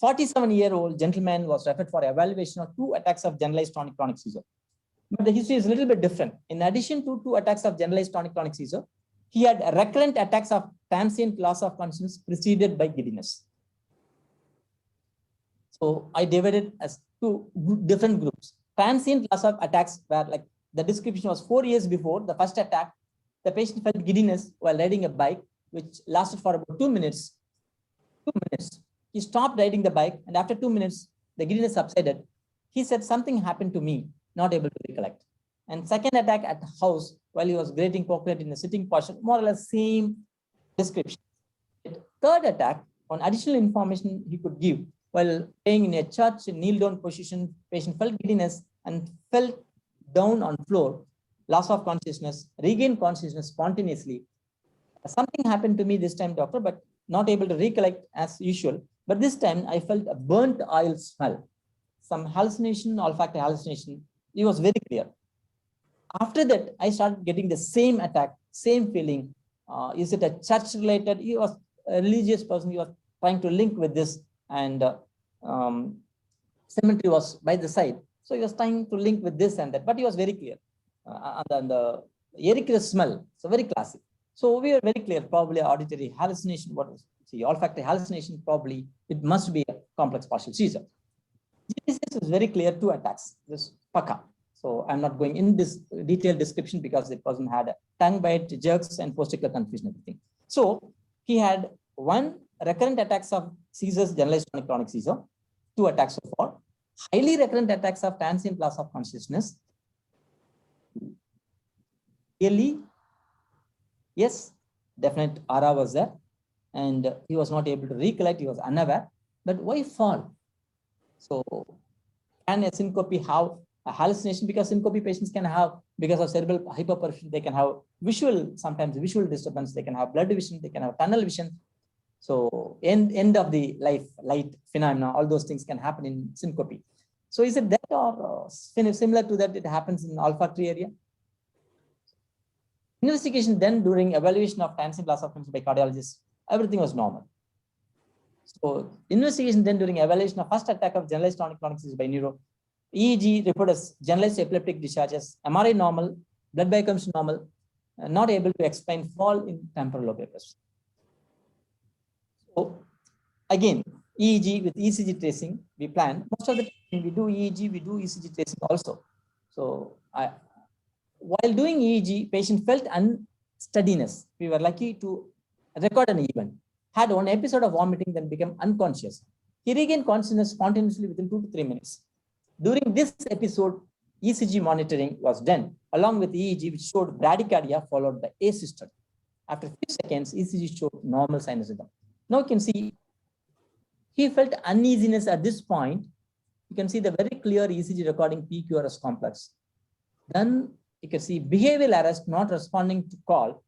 47-year-old gentleman was referred for evaluation of 2 attacks of generalized tonic-clonic seizure. But the history is a little bit different. In addition to 2 attacks of generalized tonic-clonic seizure, he had recurrent attacks of transient loss of consciousness preceded by giddiness. So I divided as 2 different groups. Transient loss of attacks were like the description was 4 years before the first attack. The patient felt giddiness while riding a bike, which lasted for about 2 minutes. 2 minutes. He stopped riding the bike, and after 2 minutes, the giddiness subsided. He said, something happened to me, not able to recollect. And second attack at the house while he was grating coconut in a sitting posture, more or less same description. Third attack, on additional information he could give, while praying in a church, kneel down position, patient felt giddiness and fell down on floor, loss of consciousness, regained consciousness spontaneously. Something happened to me this time, doctor, but not able to recollect as usual. But this time I felt a burnt oil smell, some hallucination, olfactory hallucination. It was very clear. After that, I started getting the same attack, same feeling. Is it a church related? He was a religious person. He was trying to link with this, and cemetery was by the side. So he was trying to link with this and that, but he was very clear. And the Eric smell, so very classic. So we are very clear, probably auditory hallucination, what was the olfactory hallucination, probably it must be a complex partial seizure. This is very clear, 2 attacks, this Paka. So I'm not going in this detailed description because the person had a tongue bite, jerks, and post-tickler confusion, everything. So he had 1 recurrent attacks of seizures, generalized tonic-clonic seizure, 2 attacks so far, highly recurrent attacks of transient loss of consciousness. Really, yes, definite aura was there, and he was not able to recollect, he was unaware. But why fall? So can a syncope have a hallucination? Because syncope patients can have, because of cerebral hyperperfusion, they can have visual, sometimes visual disturbance, they can have blood vision, they can have tunnel vision. So end of the life, light phenomena, all those things can happen in syncope. So is it that or similar to that it happens in olfactory area? Investigation then during evaluation of transient loss of consciousness by cardiologists, everything was normal. So investigation then during evaluation of first attack of generalized tonic-clonic seizure by neuro, EEG reported as generalized epileptic discharges, MRI normal, blood biochemistry normal, not able to explain fall in temporal lobe epilepsy. So again, EEG with ECG tracing, we plan. Most of the time we do EEG, we do ECG tracing also. So while doing EEG, patient felt unsteadiness. We were lucky to record an event. Had 1 episode of vomiting, then became unconscious. He regained consciousness spontaneously within 2 to 3 minutes. During this episode, ECG monitoring was done along with EEG, which showed bradycardia followed by asystole. After a few seconds, ECG showed normal sinus rhythm. Now you can see he felt uneasiness at this point. You can see the very clear ECG recording PQRS complex. Then you can see behavioral arrest, not responding to call,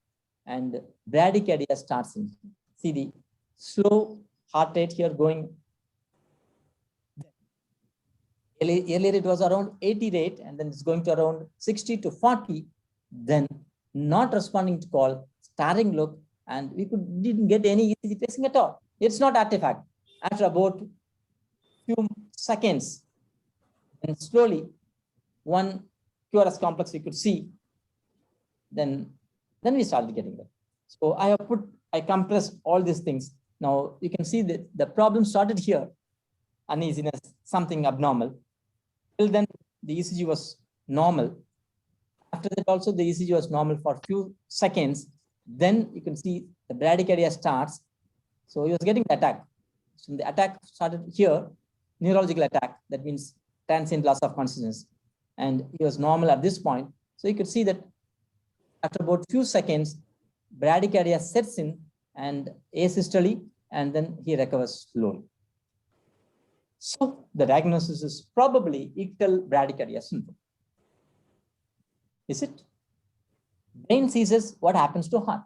and bradycardia starts in. See the slow heart rate here going. Earlier it was around 80 rate, and then it's going to around 60 to 40. Then not responding to call, staring look, and we didn't get any ECG tracing at all. It's not artifact. After about few seconds, and slowly one QRS complex we could see, then we started getting that. So I compressed all these things. Now you can see that the problem started here, uneasiness, something abnormal. Till then the ECG was normal. After that also the ECG was normal for a few seconds. Then you can see the bradycardia starts. So he was getting the attack. So the attack started here, neurological attack, that means transient loss of consciousness. And he was normal at this point. So you could see that after about few seconds, bradycardia sets in and asystole, and then he recovers slowly. So the diagnosis is probably ictal bradycardia syndrome. Is it? Brain seizes, what happens to heart?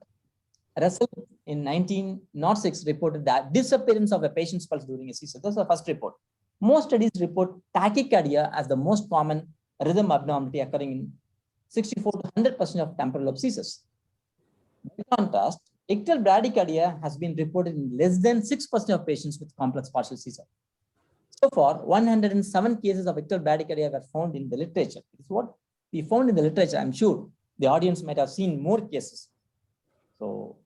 Russell in 1906 reported that disappearance of a patient's pulse during a seizure. That's the first report. Most studies report tachycardia as the most common rhythm abnormality occurring in 64 to 100% of temporal lobe seizures. By contrast, ictal bradycardia has been reported in less than 6% of patients with complex partial seizure. So far, 107 cases of ictal bradycardia were found in the literature. It's what we found in the literature. I'm sure the audience might have seen more cases. So,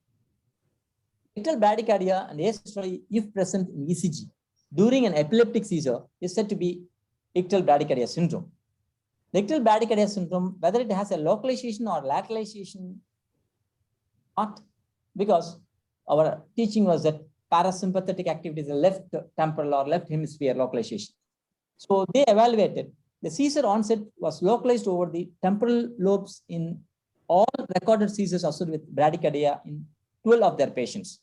ictal bradycardia and asystole, if present in ECG during an epileptic seizure, is said to be ictal bradycardia syndrome. The ictal bradycardia syndrome, whether it has a localization or lateralization, not, because our teaching was that parasympathetic activity is a left temporal or left hemisphere localization. So they evaluated the seizure onset was localized over the temporal lobes in all recorded seizures associated with bradycardia in 12 of their patients.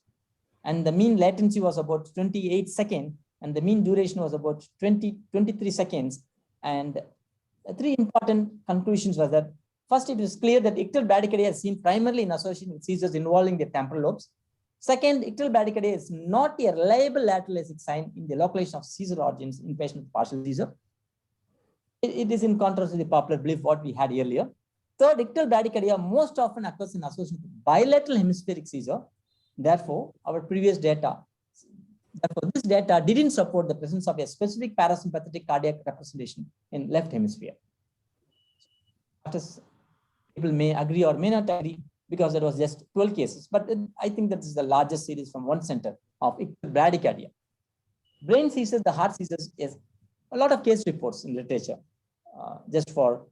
And the mean latency was about 28 seconds and the mean duration was about 23 seconds. And the three important conclusions were that first, it is clear that ictal bradycardia is seen primarily in association with seizures involving the temporal lobes. Second, ictal bradycardia is not a reliable lateral ASIC sign in the localization of seizure origins in patients with partial seizure. It is in contrast to the popular belief what we had earlier. Third, ictal bradycardia most often occurs in association with bilateral hemispheric seizure. Therefore, this data didn't support the presence of a specific parasympathetic cardiac representation in left hemisphere. People may agree or may not agree because there was just 12 cases, but I think that is the largest series from one center of ictal bradycardia. Brain seizures, the heart seizures, is a lot of case reports in literature. Just for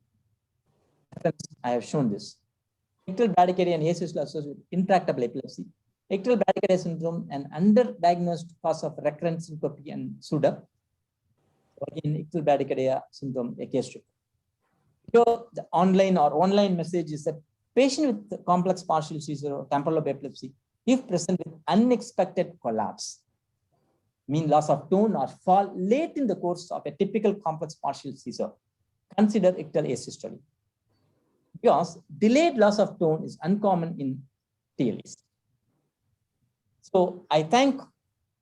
reference, I have shown this. Ictal bradycardia and ACS associated with intractable epilepsy. Ictal bradycardia syndrome, an underdiagnosed cause of recurrent syncope and SUDEP. Again, ictal bradycardia syndrome, a case report. Here, the online message is that patient with complex partial seizure or temporal lobe epilepsy, if present with unexpected collapse, mean loss of tone or fall late in the course of a typical complex partial seizure, consider ictal asystole. Because delayed loss of tone is uncommon in TLEs. So I thank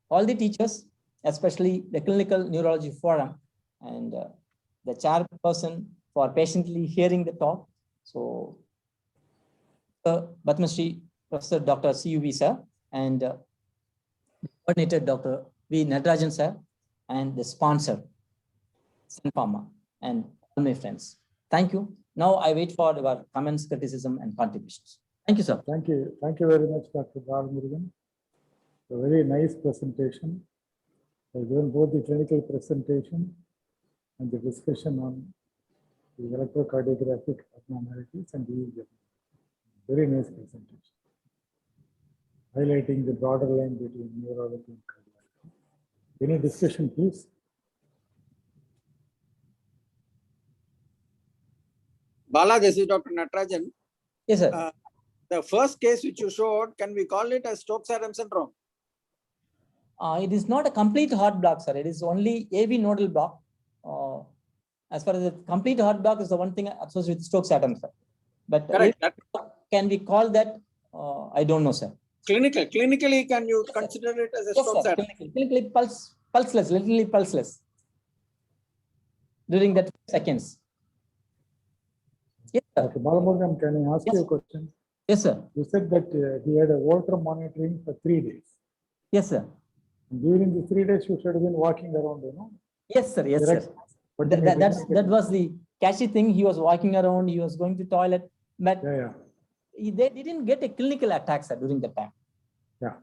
all the teachers, especially the Clinical Neurology Forum and the chairperson for patiently hearing the talk. So, Padma Shri Professor Dr. CUV sir and coordinator Dr. V. Natarajan sir and the sponsor, Sun Pharma, and all my friends. Thank you. Now I wait for your comments, criticism, and contributions. Thank you, sir. Thank you. Thank you very much, Dr. Balamurugan. A very nice presentation. I've given both the clinical presentation and the discussion on the electrocardiographic abnormalities and the very nice presentation, highlighting the broader line between neurology and cardiology. Any discussion, please? Bala, this is Dr. Natarajan. Yes, sir. The first case which you showed, can we call it as Stokes-Adams syndrome? It is not a complete heart block, sir. It is only AV nodal block. As far as the complete heart block is the one thing associated with Stokes-Adams, sir. But Correct. Can we call that? I don't know, sir. Clinically, can you consider it as a Yes, sir. Stokes-Adams? Clinically pulseless, literally pulseless during that seconds. Yes, sir. Dr. Balamurugan, can I ask you a question? Yes, sir. You said that he had a Holter monitoring for 3 days. Yes, sir. And during the 3 days, you should have been walking around, you know? Yes, sir. Yes, Correct. sir. But That was the catchy thing. He was walking around. He was going to toilet, but Yeah. they didn't get a clinical attack, sir, during the time. Yeah.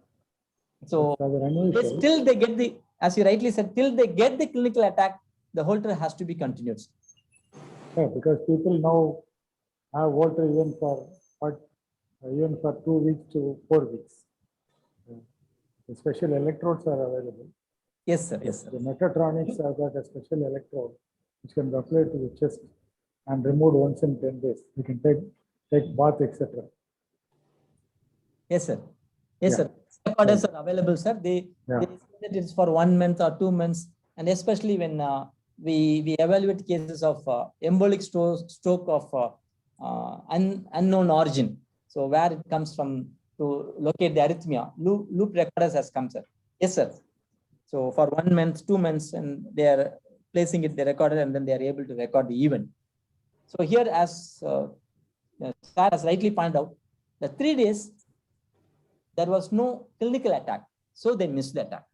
So Rather unusual. till they get the, as you rightly said, till they get the clinical attack, the Holter has to be continued. Yeah, because people now have Holter even for 2 weeks to 4 weeks. The special electrodes are available. Yes, sir. Yes, sir. The Mechatronics have got a special electrode which can be applied to the chest and removed once in 10 days. You can take bath, etc. Yes, sir. Yes, Yeah. sir. Recorders are available, sir. They say that it's for 1 month or 2 months, and especially when we evaluate cases of embolic stroke of unknown origin. So where it comes from to locate the arrhythmia, loop recorders has come, sir. Yes, sir. So for 1 month, 2 months, and they are placing it, the recorder, and then they are able to record the event. So here, as Sir has rightly pointed out, the 3 days, there was no clinical attack. So they missed the attack.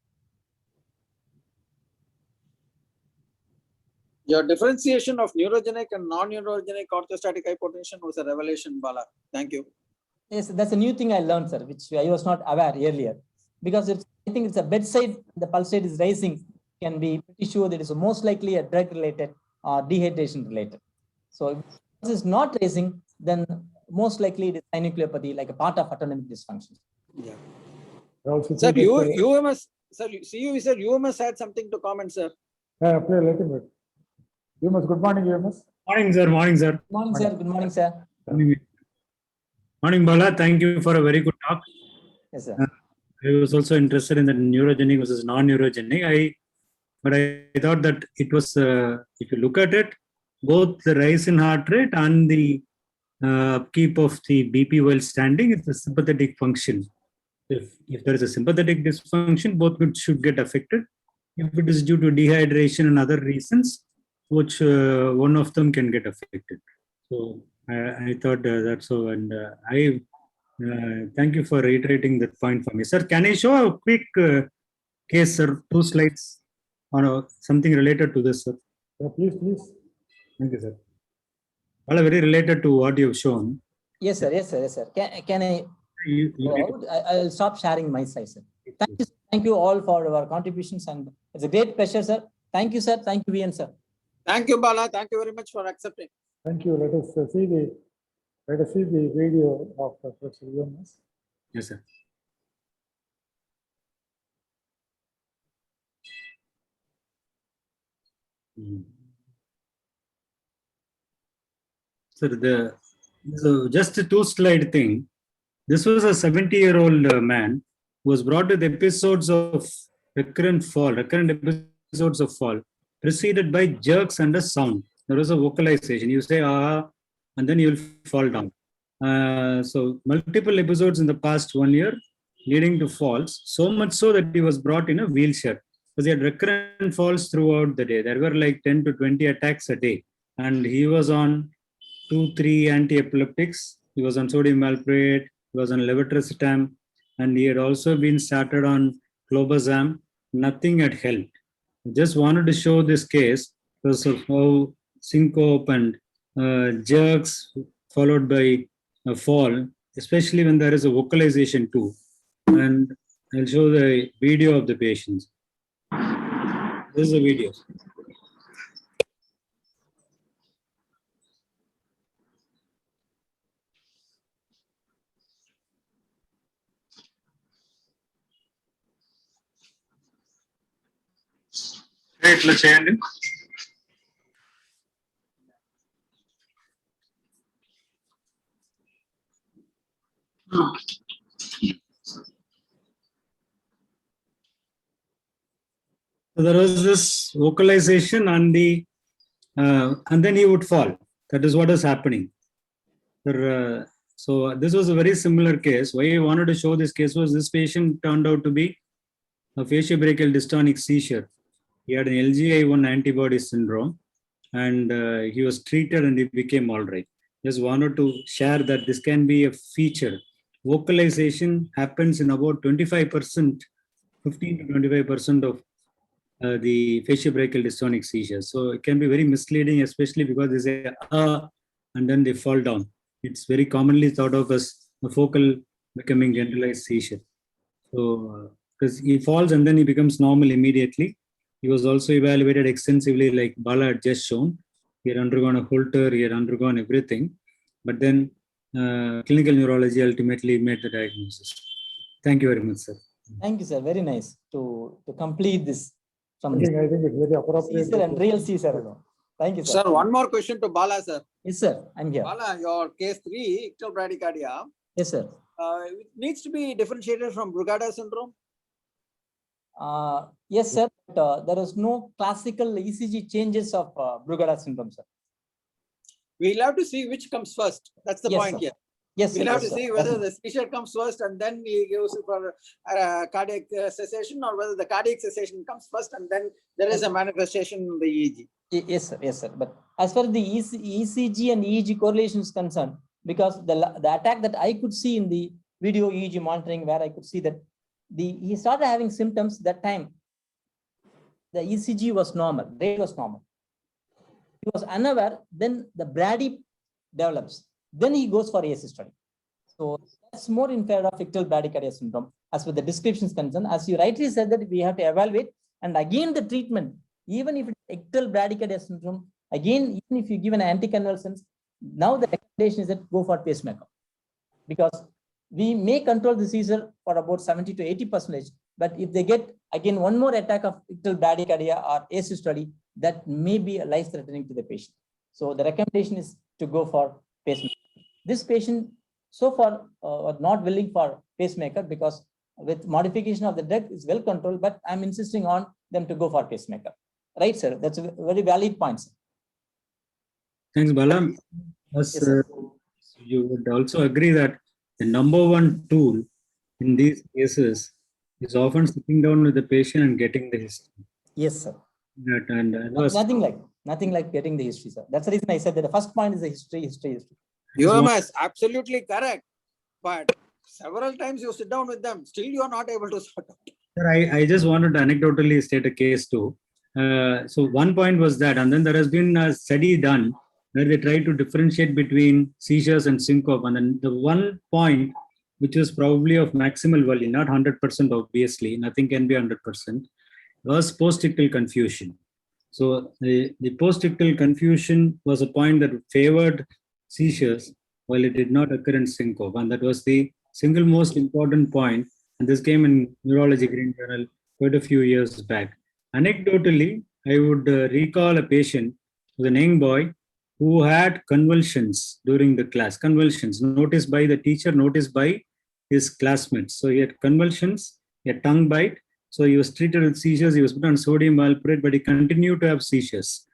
Your differentiation of neurogenic and non-neurogenic orthostatic hypotension was a revelation, Bala. Thank you. Yes, that's a new thing I learned, sir, which I was not aware earlier. Because I think it's a bedside, the pulse rate is rising, can be pretty sure that it is most likely a drug related or dehydration related. So if this is not raising, then most likely it is synucleopathy, like a part of autonomic dysfunction. Yeah. Also Sir, think it's a- UMS, sir, CUV, sir, UMS had something to comment, sir. Yeah, play a little bit. UMS, good morning, UMS. Morning, sir. Morning, sir. Good morning, sir. Good morning, sir. Morning, Bala. Thank you for a very good talk. Yes, sir. I was also interested in the neurogenic versus non-neurogenic. I but I thought that it was, if you look at it, both the rise in heart rate and the upkeep of the BP while standing is a sympathetic function. If there is a sympathetic dysfunction, both should get affected. If it is due to dehydration and other reasons, which one of them can get affected. So I thought that's so, and I thank you for reiterating that point for me. Sir, can I show a quick case, sir? 2 slides on something related to this, sir. Yeah, please, please. Thank you, sir. All are very related to what you've shown. Yes, sir. Yes, sir. Yes, sir. Can I You go out? I'll stop sharing my side, sir. Thank you. Thank you all for your contributions, and it's a great pleasure, sir. Thank you, sir. Thank you, VN, sir. Thank you, Bala. Thank you very much for accepting. Thank you. Let us see the video of Professor Jonas. Yes, sir. Sir, so just a 2-slide thing. This was a 70-year-old man who was brought with episodes of recurrent episodes of fall, preceded by jerks and a sound. There was a vocalization. You say, ah, and then you'll fall down. So multiple episodes in the past 1 year leading to falls, so much so that he was brought in a wheelchair because he had recurrent falls throughout the day. There were like 10 to 20 attacks a day, and he was on 2-3 anti-epileptics. He was on sodium valproate, he was on levetiracetam, and he had also been started on clobazam. Nothing had helped. I just wanted to show this case because of how syncope and jerks followed by a fall, especially when there is a vocalization too. And I'll show the video of the patients. This is a video. ఇట్లా చేయండి. So there was this vocalization and and then he would fall. That is what is happening. So this was a very similar case. Why I wanted to show this case was this patient turned out to be a faciobrachial dystonic seizure. He had an LGI1 antibody syndrome, and he was treated and he became all right. Just wanted to share that this can be a feature. Vocalization happens in about 25%, 15 to 25% of the faciobrachial dystonic seizures. So it can be very misleading, especially because they say and then they fall down. It's very commonly thought of as a focal becoming generalized seizure. So because he falls and then he becomes normal immediately. He was also evaluated extensively, like Bala had just shown. He had undergone a Holter, he had undergone everything. But then clinical neurology ultimately made the diagnosis. Thank you very much, sir. Thank you, sir. Very nice to complete this. I think it's very appropriate. Caesar and real Caesar. Thank you, sir. Sir, one more question to Bala, sir. Yes, sir. I'm here. Bala, your case 3, ictal bradycardia, Yes, sir. it needs to be differentiated from Brugada syndrome. Yes, sir. But, there is no classical ECG changes of Brugada syndrome, sir. We'll have to see which comes first. That's the Yes, point sir. here. Yes, We'll sir. have Yes, to sir. see whether the seizure comes first and then he gives it for cardiac cessation, or whether the cardiac cessation comes first and then there is a manifestation in the EEG. Yes, sir. Yes, sir. But as far as the ECG and EEG correlation is concerned, because the attack that I could see in the video EEG monitoring, where I could see that he started having symptoms that time. The ECG was normal, rate was normal. He was unaware, then the Brady develops. Then he goes for AS study. So that's more in favor of ictal bradycardia syndrome. As with the description is concerned, as you rightly said that we have to evaluate, and again the treatment, even if it's ictal bradycardia syndrome, again, even if you give an anticonvulsants, now the recommendation is that go for pacemaker. Because we may control the seizure for about 70 to 80%, but if they get again one more attack of ictal bradycardia or AS study, that may be life-threatening to the patient. So the recommendation is to go for pacemaker. This patient so far are not willing for pacemaker because with modification of the drug is well controlled, but I'm insisting on them to go for pacemaker. Right, sir? That's a very valid point, sir. Thanks, Bala. As, Yes, sir. you would also agree that the number one tool in these cases is often sitting down with the patient and getting the history. Yes, sir. And Nothing like getting the history, sir. That's the reason I said that the first point is the history. UMS, absolutely correct. But several times you sit down with them, still you are not able to sort out. Sir, I just wanted to anecdotally state a case too. So one point was that, and then there has been a study done where they tried to differentiate between seizures and syncope. And then the one point which was probably of maximal value, not 100% obviously, nothing can be 100%, was postictal confusion. So the postictal confusion was a point that favored seizures while it did not occur in syncope. And that was the single most important point. And this came in Neurology Green Journal quite a few years back. Anecdotally, I would recall a patient who was a young boy who had convulsions during the class, convulsions noticed by the teacher, noticed by his classmates. So he had convulsions, he had tongue bite. So he was treated with seizures, he was put on sodium valproate, but he continued to have seizures.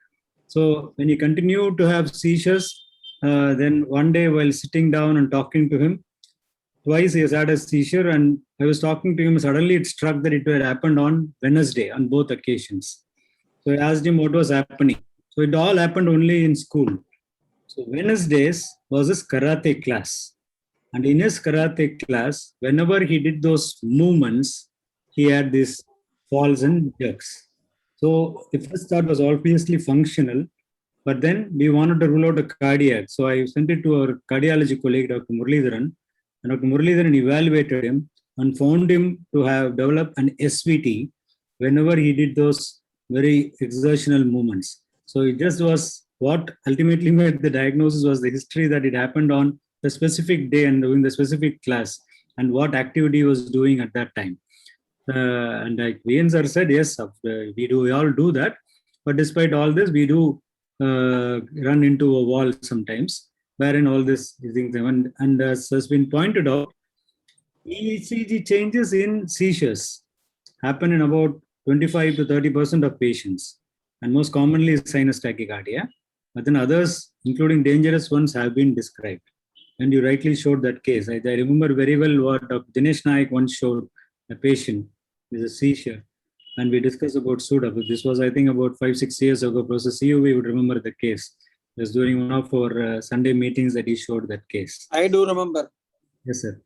So when he continued to have seizures, then one day while sitting down and talking to him, twice he has had a seizure, and I was talking to him, suddenly it struck that it had happened on Wednesday on both occasions. So I asked him what was happening. So it all happened only in school. So Wednesdays was his karate class. And in his karate class, whenever he did those movements, he had these falls and jerks. So the first thought was obviously functional, but then we wanted to rule out a cardiac. So I sent it to our cardiology colleague, Dr. Muralidharan, and Dr. Muralidharan evaluated him and found him to have developed an SVT whenever he did those very exertional movements. So it just was what ultimately made the diagnosis was the history that it happened on the specific day and during the specific class and what activity he was doing at that time. And like Vian sir said, yes, we all do that. But despite all this, we do run into a wall sometimes, wherein all this things, and as has been pointed out, ECG changes in seizures happen in about 25 to 30% of patients, and most commonly is sinus tachycardia. But then others, including dangerous ones, have been described. And you rightly showed that case. I remember very well what Dr. Dinesh Naik once showed a patient with a seizure, and we discussed about SUDA. This was, I think, about 5-6 years ago. Professor CUV would remember the case. It was during one of our Sunday meetings that he showed that case. I do remember. Yes, sir.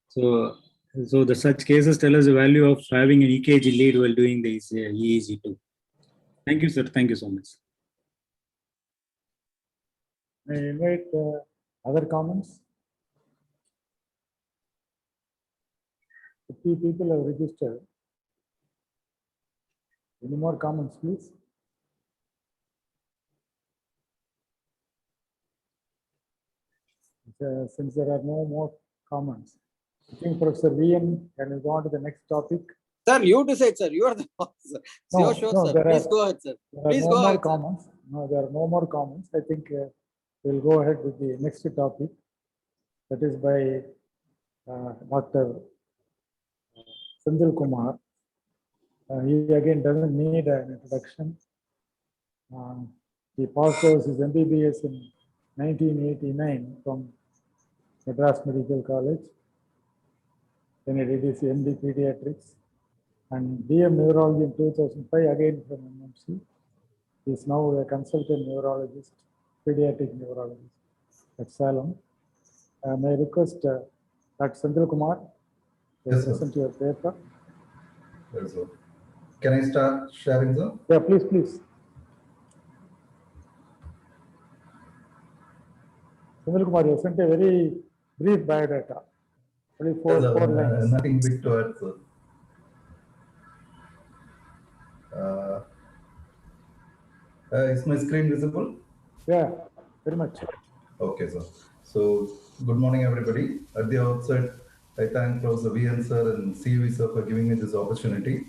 So the such cases tell us the value of having an EKG lead while doing the EEG too. Thank you, sir. Thank you so much. I invite other comments. 50 people have registered. Any more comments, please? Since there are no more comments, I think Professor Vian, can we go on to the next topic? Sir, you decide, sir. You are the boss. No, Sure, no, sir. there Please are- go ahead, sir. There are Please no go more ahead, sir. comments. No, there are no more comments. I think we'll go ahead with the next topic. That is by Dr. Senthil Kumar. He again doesn't need an introduction. He passed out his MBBS in 1989 from Madras Medical College. Then he did his MD Pediatrics and DM Neurology in 2005, again from MMC. He is now a consultant neurologist, pediatric neurologist at Salem. May I request Dr. Senthil Kumar to Yes, sir. present your paper? Yes, sir. Can I start sharing, sir? Yeah, please. Senthil Kumar, you sent a very brief biodata. Only four Yes, sir. lines. Nothing big to add, sir. Is my screen visible? Yeah, very much. Okay, sir. So, good morning, everybody. At the outset, I thank Professor VN sir and CUV sir for giving me this opportunity.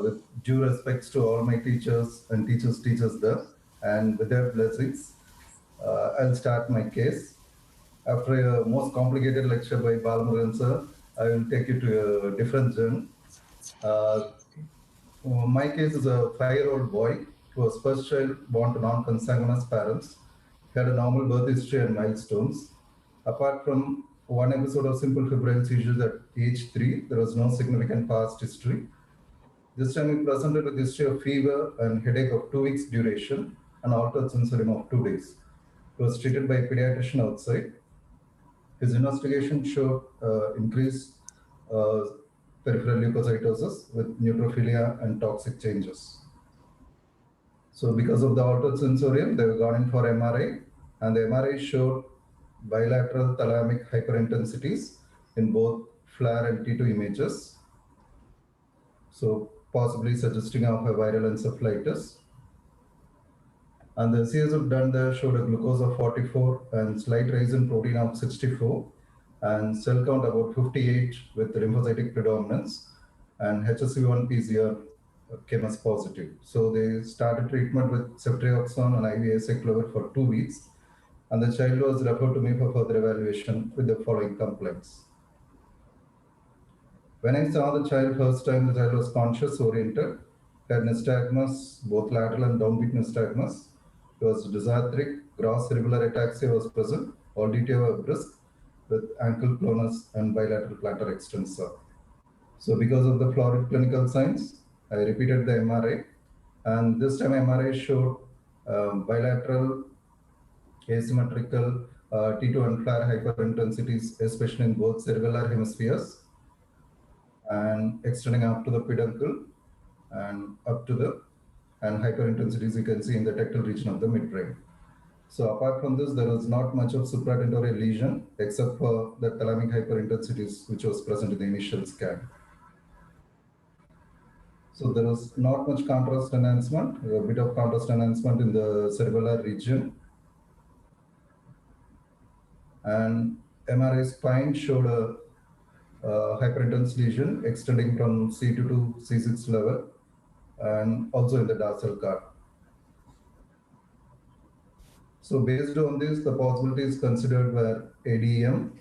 With due respects to all my teachers and teachers there, and with their blessings, I'll start my case. After a most complicated lecture by Balmuran sir, I will take you to a different journey. my case is a 5-year-old boy who was first child born to non-consanguineous parents. He had a normal birth history and milestones. Apart from one episode of simple febrile seizures at age 3, there was no significant past history. This time he presented with history of fever and headache of 2 weeks duration and altered sensorium of 2 days. He was treated by a pediatrician outside. His investigation showed increased peripheral leukocytosis with neutrophilia and toxic changes. So because of the altered sensorium, they were gone in for MRI, and the MRI showed bilateral thalamic hyperintensities in both FLAIR and T2 images. So possibly suggesting of a viral encephalitis. And the CSF done there showed a glucose of 44 and slight rise in protein of 64 and cell count about 58 with lymphocytic predominance, and HSV1 PCR came as positive. So they started treatment with ceftriaxone and IV acyclovir for 2 weeks, and the child was referred to me for further evaluation with the following complaints. When I saw the child first time, the child was conscious oriented, had nystagmus, both lateral and downbeat nystagmus. He was dysarthric, gross cerebellar ataxia was present, all DTA were brisk, with ankle clonus and bilateral plantar extensor. So because of the florid clinical signs, I repeated the MRI, and this time MRI showed bilateral asymmetrical T2 and FLAIR hyperintensities, especially in both cerebellar hemispheres and extending up to the peduncle and up to the hyperintensities you can see in the tectal region of the midbrain. So apart from this, there was not much of supratentorial lesion except for the thalamic hyperintensities which was present in the initial scan. So there was not much contrast enhancement, a bit of contrast enhancement in the cerebellar region. And MRI spine showed a hyperintense lesion extending from C2 to C6 level and also in the dorsal card. So based on this, the possibilities considered were ADEM,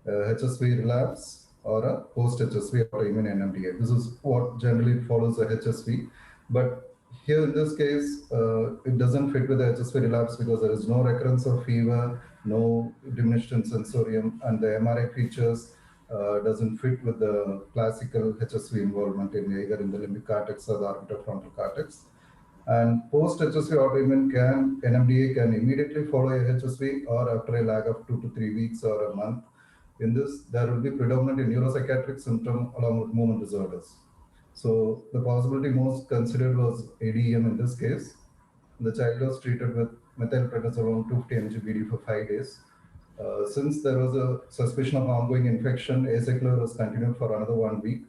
HSV relapse, or a post-HSV autoimmune NMDA. This is what generally follows the HSV. But here in this case, it doesn't fit with the HSV relapse because there is no recurrence of fever, no diminished in sensorium, and the MRI features doesn't fit with the classical HSV involvement in either in the limbic cortex or the orbitofrontal cortex. And post-HSV autoimmune NMDA can immediately follow a HSV or after a lag of 2 to 3 weeks or a month. In this, there will be predominant in neuropsychiatric symptom along with movement disorders. So the possibility most considered was ADEM in this case. The child was treated with methylprednisolone 250 mg BD for 5 days. Since there was a suspicion of ongoing infection, acyclovir was continued for another 1 week,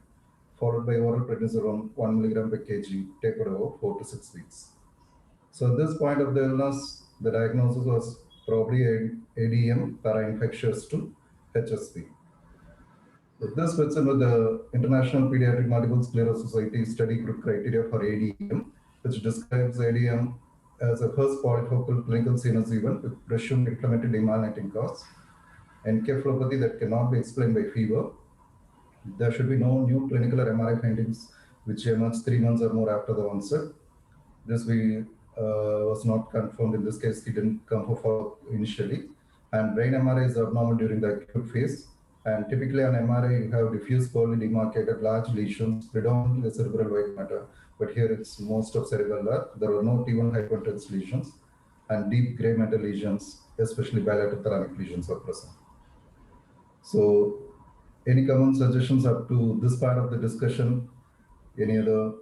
followed by oral prednisolone 1 mg per kg tapered over 4 to 6 weeks. So at this point of the illness, the diagnosis was probably ADEM, para-infectious to HSV. So this fits in with the International Pediatric Multiple Sclerosis Society study group criteria for ADEM, which describes ADEM as a first polyfocal clinical CNS event with presumed inflammatory demyelinating cause, encephalopathy that cannot be explained by fever. There should be no new clinical or MRI findings which emerge 3 months or more after the onset. This was not confirmed in this case. He didn't come for follow-up initially. And brain MRI is abnormal during the acute phase. And typically on MRI, you have diffuse poorly demarcated large lesions, predominantly the cerebral white matter. But here it's most of cerebellar. There were no T1 hyperintense lesions and deep gray matter lesions, especially bilateral thalamic lesions were present. So any common suggestions up to this part of the discussion? Any other?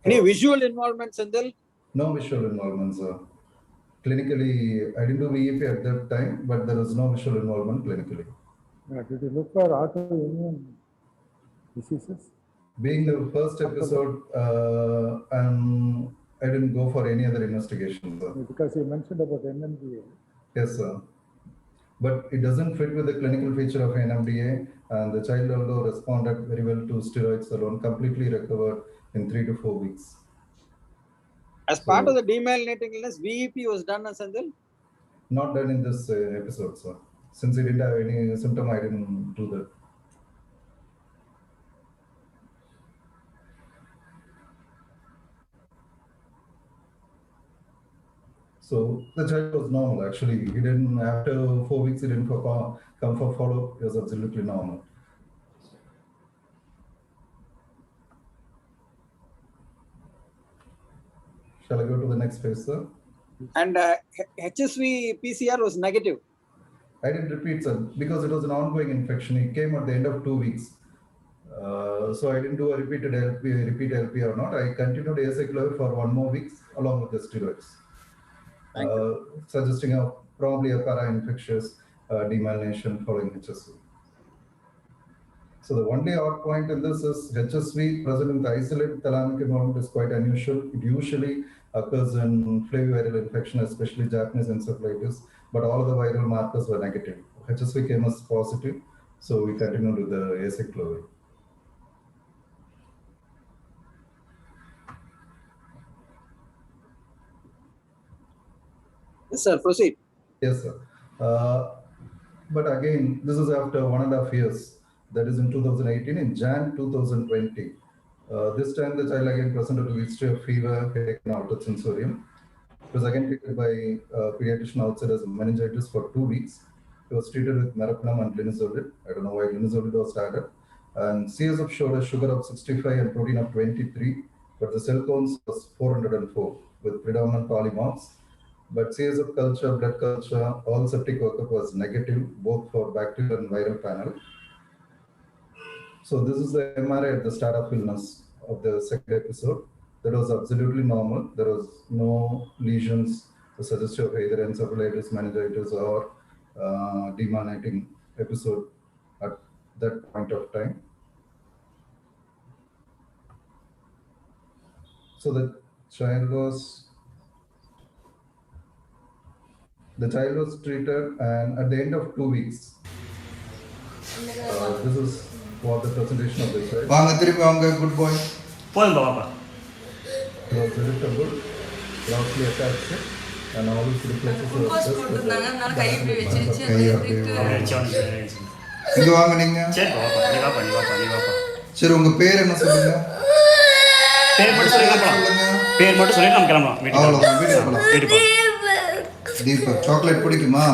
Any visual involvement, Sendil? No visual involvement, sir. Clinically, I didn't do VEP at that time, but there was no visual involvement clinically. Did you look for autoimmune diseases? Being the first episode, I didn't go for any other investigation, sir. Because you mentioned about NMDA. Yes, sir. But it doesn't fit with the clinical feature of NMDA, and the child, although responded very well to steroids alone, completely recovered in 3 to 4 weeks. As part of the demyelinating illness, VEP was done, Sendil? Not done in this episode, sir. Since he didn't have any symptom, I didn't do that. So the child was normal. Actually, he didn't, after 4 weeks, he didn't come for follow-up. He was absolutely normal. Shall I go to the next page, sir? And HSV PCR was negative. I didn't repeat, sir, because it was an ongoing infection. It came at the end of 2 weeks. So I didn't do a repeat LP or not. I continued acyclovir for 1 more week along with the steroids, suggesting probably a para-infectious demyelination following HSV. So the only odd point in this is HSV present in the isolated thalamic involvement is quite unusual. It usually occurs in flaviviral infection, especially Japanese encephalitis, but all of the viral markers were negative. HSV came as positive, so we continued with the acyclovir. Yes, sir, proceed. Yes, sir. But again, this is after 1.5 years. That is in 2018, in Jan 2020. This time the child again presented with history of fever, headache, and altered sensorium. It was again treated by pediatrician outside as meningitis for 2 weeks. It was treated with meropenem and linezolid. I don't know why linezolid was added. And CSF showed a sugar of 65 and protein of 23, but the cell counts was 404 with predominant polymorphs. But CSF culture, blood culture, all septic workup was negative, both for bacterial and viral panel. So this is the MRI at the start of illness of the second episode. That was absolutely normal. There was no lesions suggestive of either encephalitis, meningitis, or demyelinating episode at that point of time. So the child was treated, and at the end of 2 weeks, this is what the presentation of the child. Good boy. He was irritable, grossly attached, and all his reflexes were just இங்க வாங்க நீங்க. சரி உங்க பேர் என்ன சொல்லுங்க? பேர் மட்டும் சொல்லி நம்ம கிளம்பலாம். அவ்வளவுதான், வீட்டுக்கு போலாம். தீபக் சாக்லேட் பிடிக்குமா?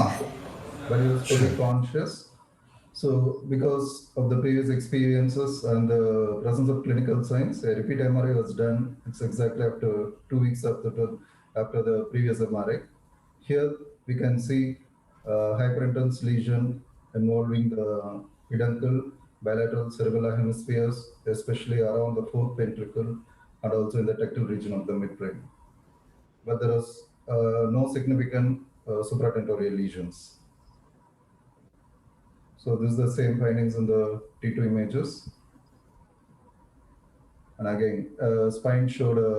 But he was fully conscious. So because of the previous experiences and the presence of clinical signs, a repeat MRI was done. It's exactly after 2 weeks after the previous MRI. Here we can see hyperintense lesion involving the peduncle, bilateral cerebellar hemispheres, especially around the fourth ventricle and also in the tectal region of the midbrain. But there was no significant supratentorial lesions. So this is the same findings in the T2 images. And again, spine showed a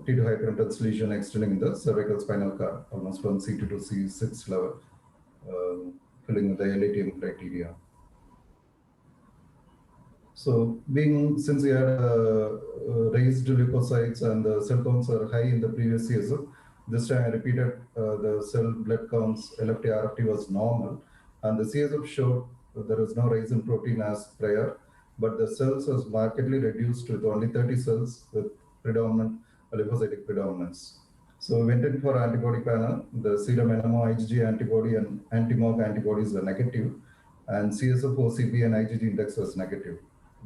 T2 hyperintense lesion extending in the cervical spinal cord, almost from C2 to C6 level, filling with the LATM criteria. So since he had raised leukocytes and the cell counts are high in the previous years, this time I repeated the cell blood counts, LFT, RFT was normal. And the CSF showed that there is no rise in protein as prior, but the cells was markedly reduced with only 30 cells with predominant lymphocytic predominance. So we went in for antibody panel. The serum NMO, IgG antibody and anti-MOG antibodies were negative, and CSF, OCB and IgG index was negative.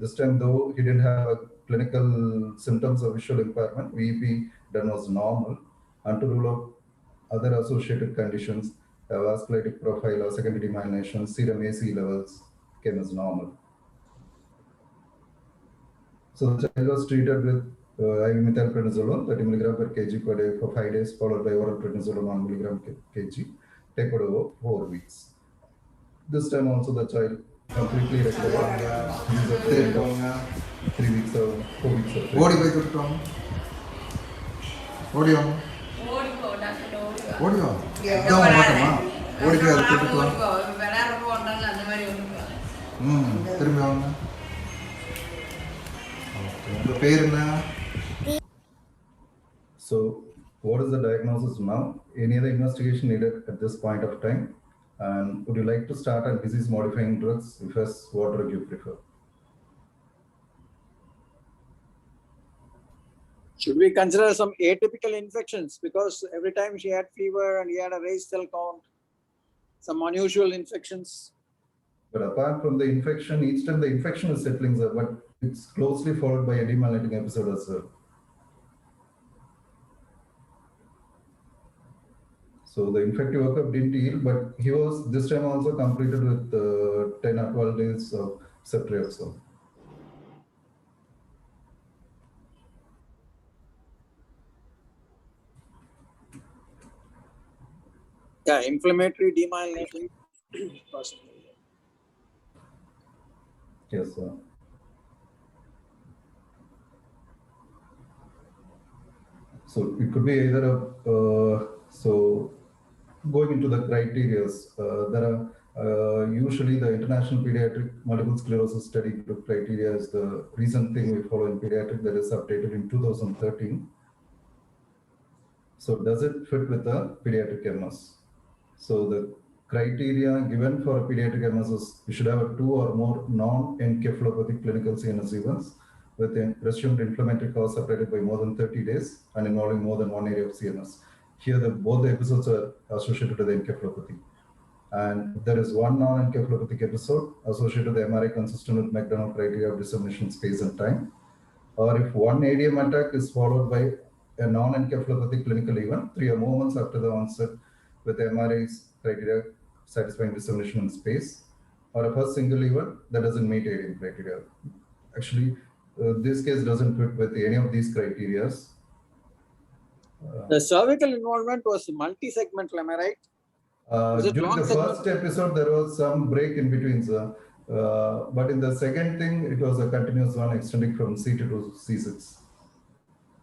This time, though he didn't have a clinical symptoms of visual impairment, VEP done was normal, and to rule out other associated conditions, vasculitic profile or secondary demyelination, serum AC levels came as normal. So the child was treated with IV methylprednisolone 30 mg per kg per day for 5 days, followed by oral prednisolone 1 mg kg, tapered over 4 weeks. This time also the child completely recovered. 3 weeks or 4 weeks of treatment. ஓடி போய் தொட்டுட்டோம். ஓடியோம். ஓடியோம். இதான் மாட்டோமா? ஓடி போய் அதை தொட்டுட்டோம். திரும்பி வாங்க. உங்க பேர் என்ன? So what is the diagnosis now? Any other investigation needed at this point of time? And would you like to start on disease modifying drugs? If yes, what drug you prefer? Should we consider some atypical infections? Because every time she had fever and he had a raised cell count, some unusual infections. But apart from the infection, each time the infection is settling, sir, but it's closely followed by edema-relating episode as well. So the infective workup didn't heal, but he was this time also completed with 10 or 12 days of ceftriaxone. Yeah, inflammatory demyelination. Possibly. Yes, sir. So it could be either a, so going into the criteria, there are usually the International Pediatric Multiple Sclerosis Study Group criteria is the recent thing we follow in pediatric that is updated in 2013. So does it fit with the pediatric MS? So the criteria given for a pediatric MS is you should have a 2 or more non-encephalopathic clinical CNS events with a presumed inflammatory cause separated by more than 30 days and involving more than one area of CNS. Here, both the episodes are associated with the encephalopathy. And there is one non-encephalopathic episode associated with the MRI consistent with McDonald criteria of dissemination space and time. Or if one ADM attack is followed by a non-encephalopathic clinical event 3 or more months after the onset with MRI's criteria satisfying dissemination in space, or a first single event that doesn't meet ADM criteria. Actually, this case doesn't fit with any of these criteria. The cervical involvement was multi-segmental, am I right? During the first episode, there was some break in between, sir. But in the second thing, it was a continuous one extending from C2 to C6.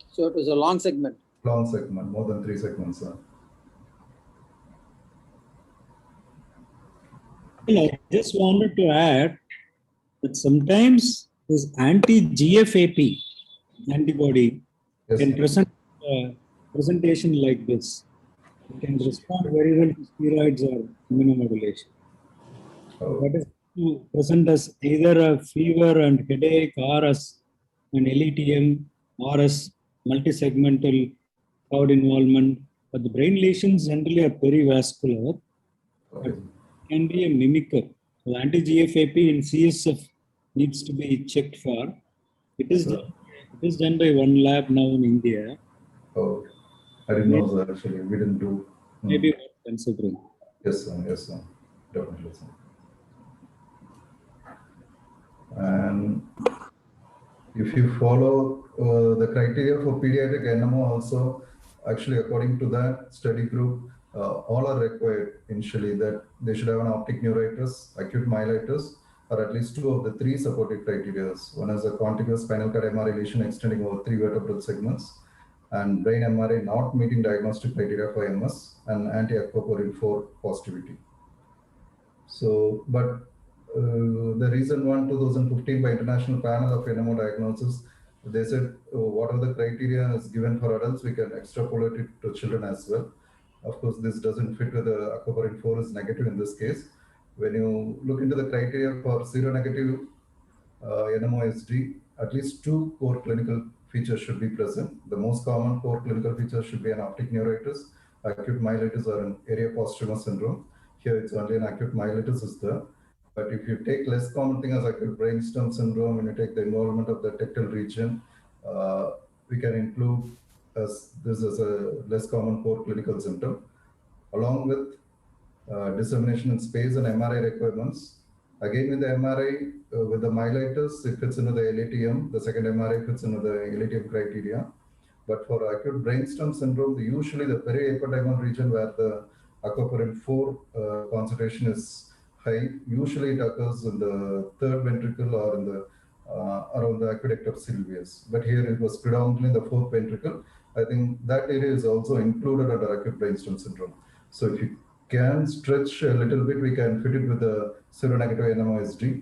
So it was a long segment. Long segment, more than 3 segments, sir. Well, I just wanted to add that sometimes this anti-GFAP antibody Yes, can sir. present presentation like this. It can respond very well to steroids or immunomodulation. Oh, That is to present as either a fever and headache or as an LETM or as multisegmental cloud involvement. But the brain lesions generally are perivascular, okay. can be a mimicker. The anti-GFAP in CSF needs to be checked for. It is done by one lab now in India. Oh, I didn't know, sir, actually. We didn't do. Maybe worth considering. Yes, sir. Yes, sir. Definitely, sir. And if you follow the criteria for pediatric NMO also, actually, according to that study group, all are required initially that they should have an optic neuritis, acute myelitis, or at least 2 of the 3 supportive criteria. One is a contiguous spinal cord MRI lesion extending over 3 vertebral segments, and brain MRI not meeting diagnostic criteria for MS, and anti-aquaporin 4 positivity. So, but the recent one, 2015 by International Panel of NMO Diagnosis, they said whatever the criteria is given for adults, we can extrapolate it to children as well. Of course, this doesn't fit with the aquaporin 4 is negative in this case. When you look into the criteria for seronegative NMOSD, at least 2 core clinical features should be present. The most common core clinical features should be an optic neuritis, acute myelitis, or an area postrema syndrome. Here it's only an acute myelitis is there. But if you take less common thing as acute brainstem syndrome, and you take the involvement of the tectal region, we can include this as a less common core clinical symptom, along with dissemination in space and MRI requirements. Again, with the MRI, with the myelitis, it fits into the LATM. The second MRI fits into the LATM criteria. But for acute brainstem syndrome, usually the periepidermal region where the aquaporin 4 concentration is high, usually it occurs in the 3rd ventricle or in the around the aqueduct of Sylvius. But here it was predominantly the 4th ventricle. I think that area is also included under acute brainstem syndrome. So if you can stretch a little bit, we can fit it with the seronegative NMOSD.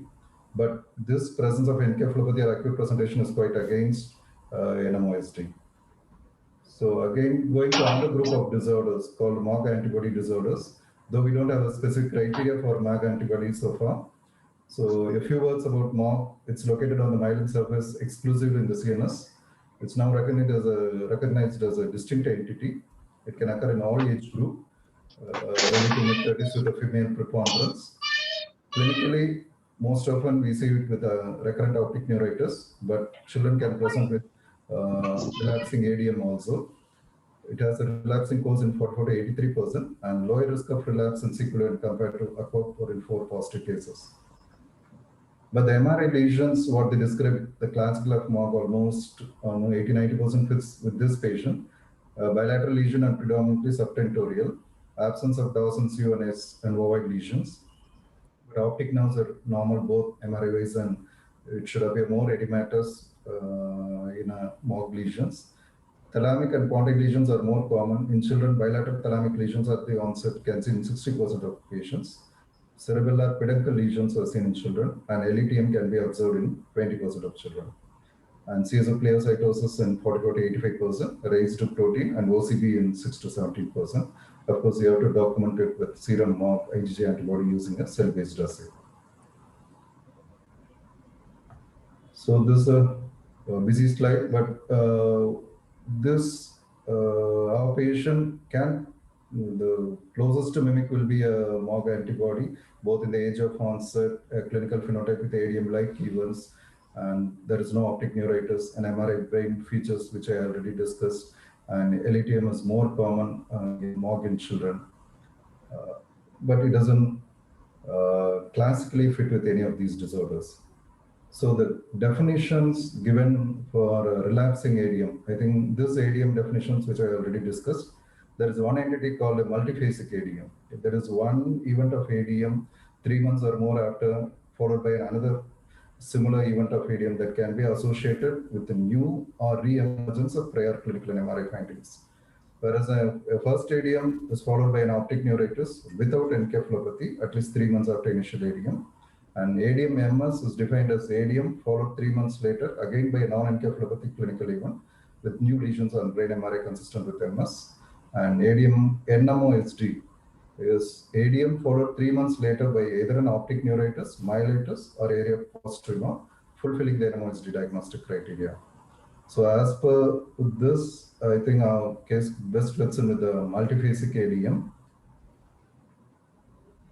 But this presence of encephalopathy or acute presentation is quite against NMOSD. So again, going to another group of disorders called MOG antibody disorders, though we don't have a specific criteria for MAG antibodies so far. So a few words about MOG. It's located on the myelin surface exclusively in the CNS. It's now recognized as a distinct entity. It can occur in all age group, early to mid-30s with a female preponderance. Clinically, most often we see it with a recurrent optic neuritis, but children can present with relapsing ADM also. It has a relapsing course in 44 to 83% and lower risk of relapse in sequelae compared to ACOP in 4 positive cases. But the MRI lesions, what they describe, the classical of MOG almost 80-90% fits with this patient. Bilateral lesion and predominantly subtentorial, absence of Dawson's UNS and ovoid lesions. But optic nerves are normal, both MRI wise, and it should appear more edematous in MOG lesions. Thalamic and Pontic lesions are more common. In children, bilateral thalamic lesions at the onset can see in 60% of patients. Cerebellar peduncle lesions are seen in children, and LETM can be observed in 20% of children. And CSF pleocytosis in 44 to 85%, raised to protein, and OCB in 6 to 17%. Of course, you have to document it with serum MOG IgG antibody using a cell-based assay. So this is a busy slide, but our patient can, the closest to mimic will be a MOG antibody, both in the age of onset, a clinical phenotype with ADM-like events, and there is no optic neuritis, and MRI brain features, which I already discussed, and LETM is more common in MOG in children, but it doesn't classically fit with any of these disorders. So the definitions given for relapsing ADM, I think this ADM definitions, which I already discussed, there is one entity called a multiphasic ADM. If there is one event of ADM 3 months or more after, followed by another similar event of ADM that can be associated with the new or re-emergence of prior clinical and MRI findings. Whereas a first ADM is followed by an optic neuritis without encephalopathy at least 3 months after initial ADM. And ADM-MS is defined as ADM followed 3 months later, again by a non-encephalopathic clinical event with new lesions on brain MRI consistent with MS. And ADM-NMOSD is ADM followed 3 months later by either an optic neuritis, myelitis, or area post-tumor, fulfilling the NMOSD diagnostic criteria. So as per this, I think our case best fits in with the multiphasic ADM.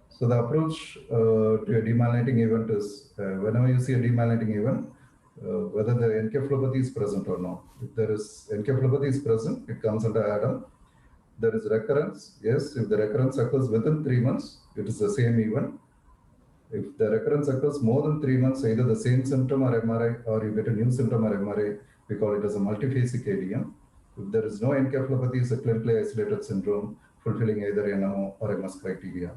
So the approach to a demyelinating event is, whenever you see a demyelinating event, whether the encephalopathy is present or not. If there is encephalopathy is present, it comes under ADAM. There is recurrence, yes. If the recurrence occurs within 3 months, it is the same event. If the recurrence occurs more than 3 months, either the same symptom or MRI, or you get a new symptom or MRI, we call it as a multiphasic ADM. If there is no encephalopathy, it's a clinically isolated syndrome, fulfilling either NMO or MS criteria.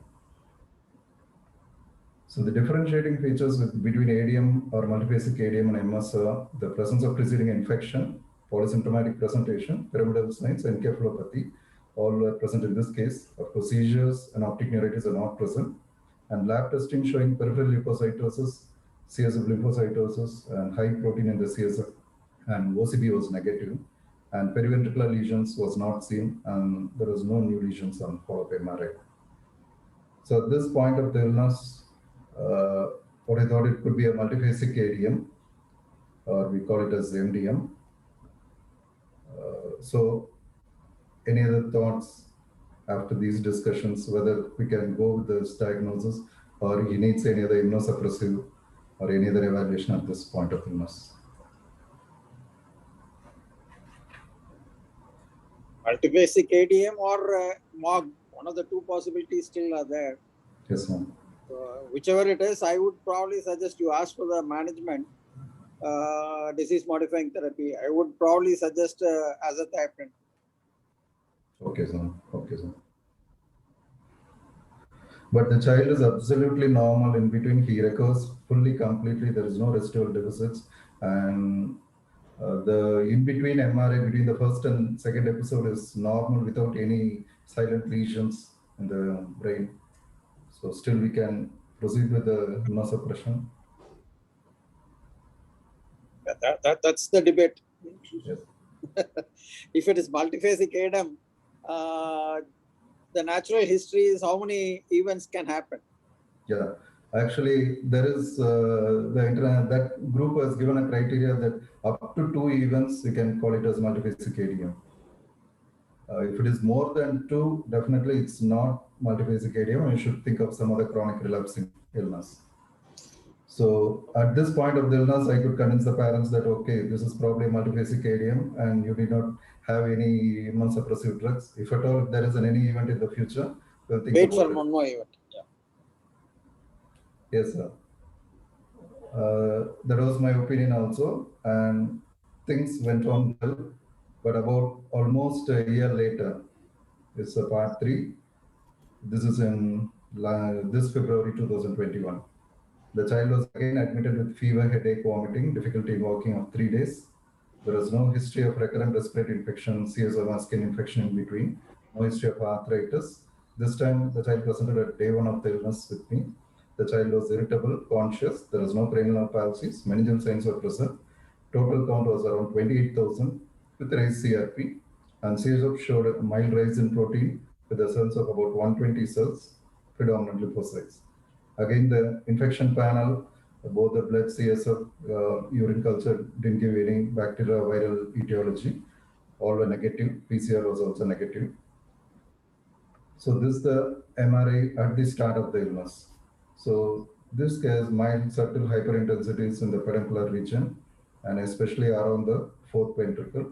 So the differentiating features between ADM or multiphasic ADM and MS are the presence of preceding infection, polysymptomatic presentation, pyramidal signs, encephalopathy, all are present in this case. Of course, seizures and optic neuritis are not present. And lab testing showing peripheral leukocytosis, CSF lymphocytosis, and high protein in the CSF, and OCB was negative. And periventricular lesions was not seen, and there was no new lesions on follow-up MRI. So at this point of the illness, what I thought it could be a multiphasic ADM, or we call it as MDM. So any other thoughts after these discussions, whether we can go with this diagnosis or he needs any other immunosuppressive or any other evaluation at this point of illness? Multiphasic ADM or MOG, one of the two possibilities still are there. Yes, ma'am. Whichever it is, I would probably suggest you ask for the management disease modifying therapy. I would probably suggest azathioprine. Okay, sir. Okay, sir. But the child is absolutely normal in between. He recovers fully, completely. There is no residual deficits. And the in-between MRI between the first and second episode is normal without any silent lesions in the brain. So still we can proceed with the immunosuppression. That's the debate. Yes. If it is multiphasic ADM, the natural history is how many events can happen. Yeah. Actually, there is the internet, that group has given a criteria that up to 2 events, you can call it as multiphasic ADM. If it is more than 2, definitely it's not multiphasic ADM. You should think of some other chronic relapsing illness. So at this point of the illness, I could convince the parents that, okay, this is probably multiphasic ADM and you did not have any immunosuppressive drugs. If at all, if there is any event in the future, we'll think Wait about for it. one more event. Yeah. Yes, sir. That was my opinion also, and things went on well. But about almost a year later, it's a part 3. This is in this February 2021. The child was again admitted with fever, headache, vomiting, difficulty in walking of 3 days. There was no history of recurrent respiratory infection, CSOMA skin infection in between, no history of arthritis. This time, the child presented at day 1 of the illness with me. The child was irritable, conscious. There was no cranial nerve palsies. Meningeal signs were present. Total count was around 28,000 with raised CRP. And CSF showed a mild rise in protein with a cells of about 120 cells, predominantly lymphocytes. Again, the infection panel, both the blood, CSF, urine culture didn't give any bacterial viral etiology. All were negative. PCR was also negative. So this is the MRI at the start of the illness. So this has mild subtle hyperintensities in the peduncular region and especially around the 4th ventricle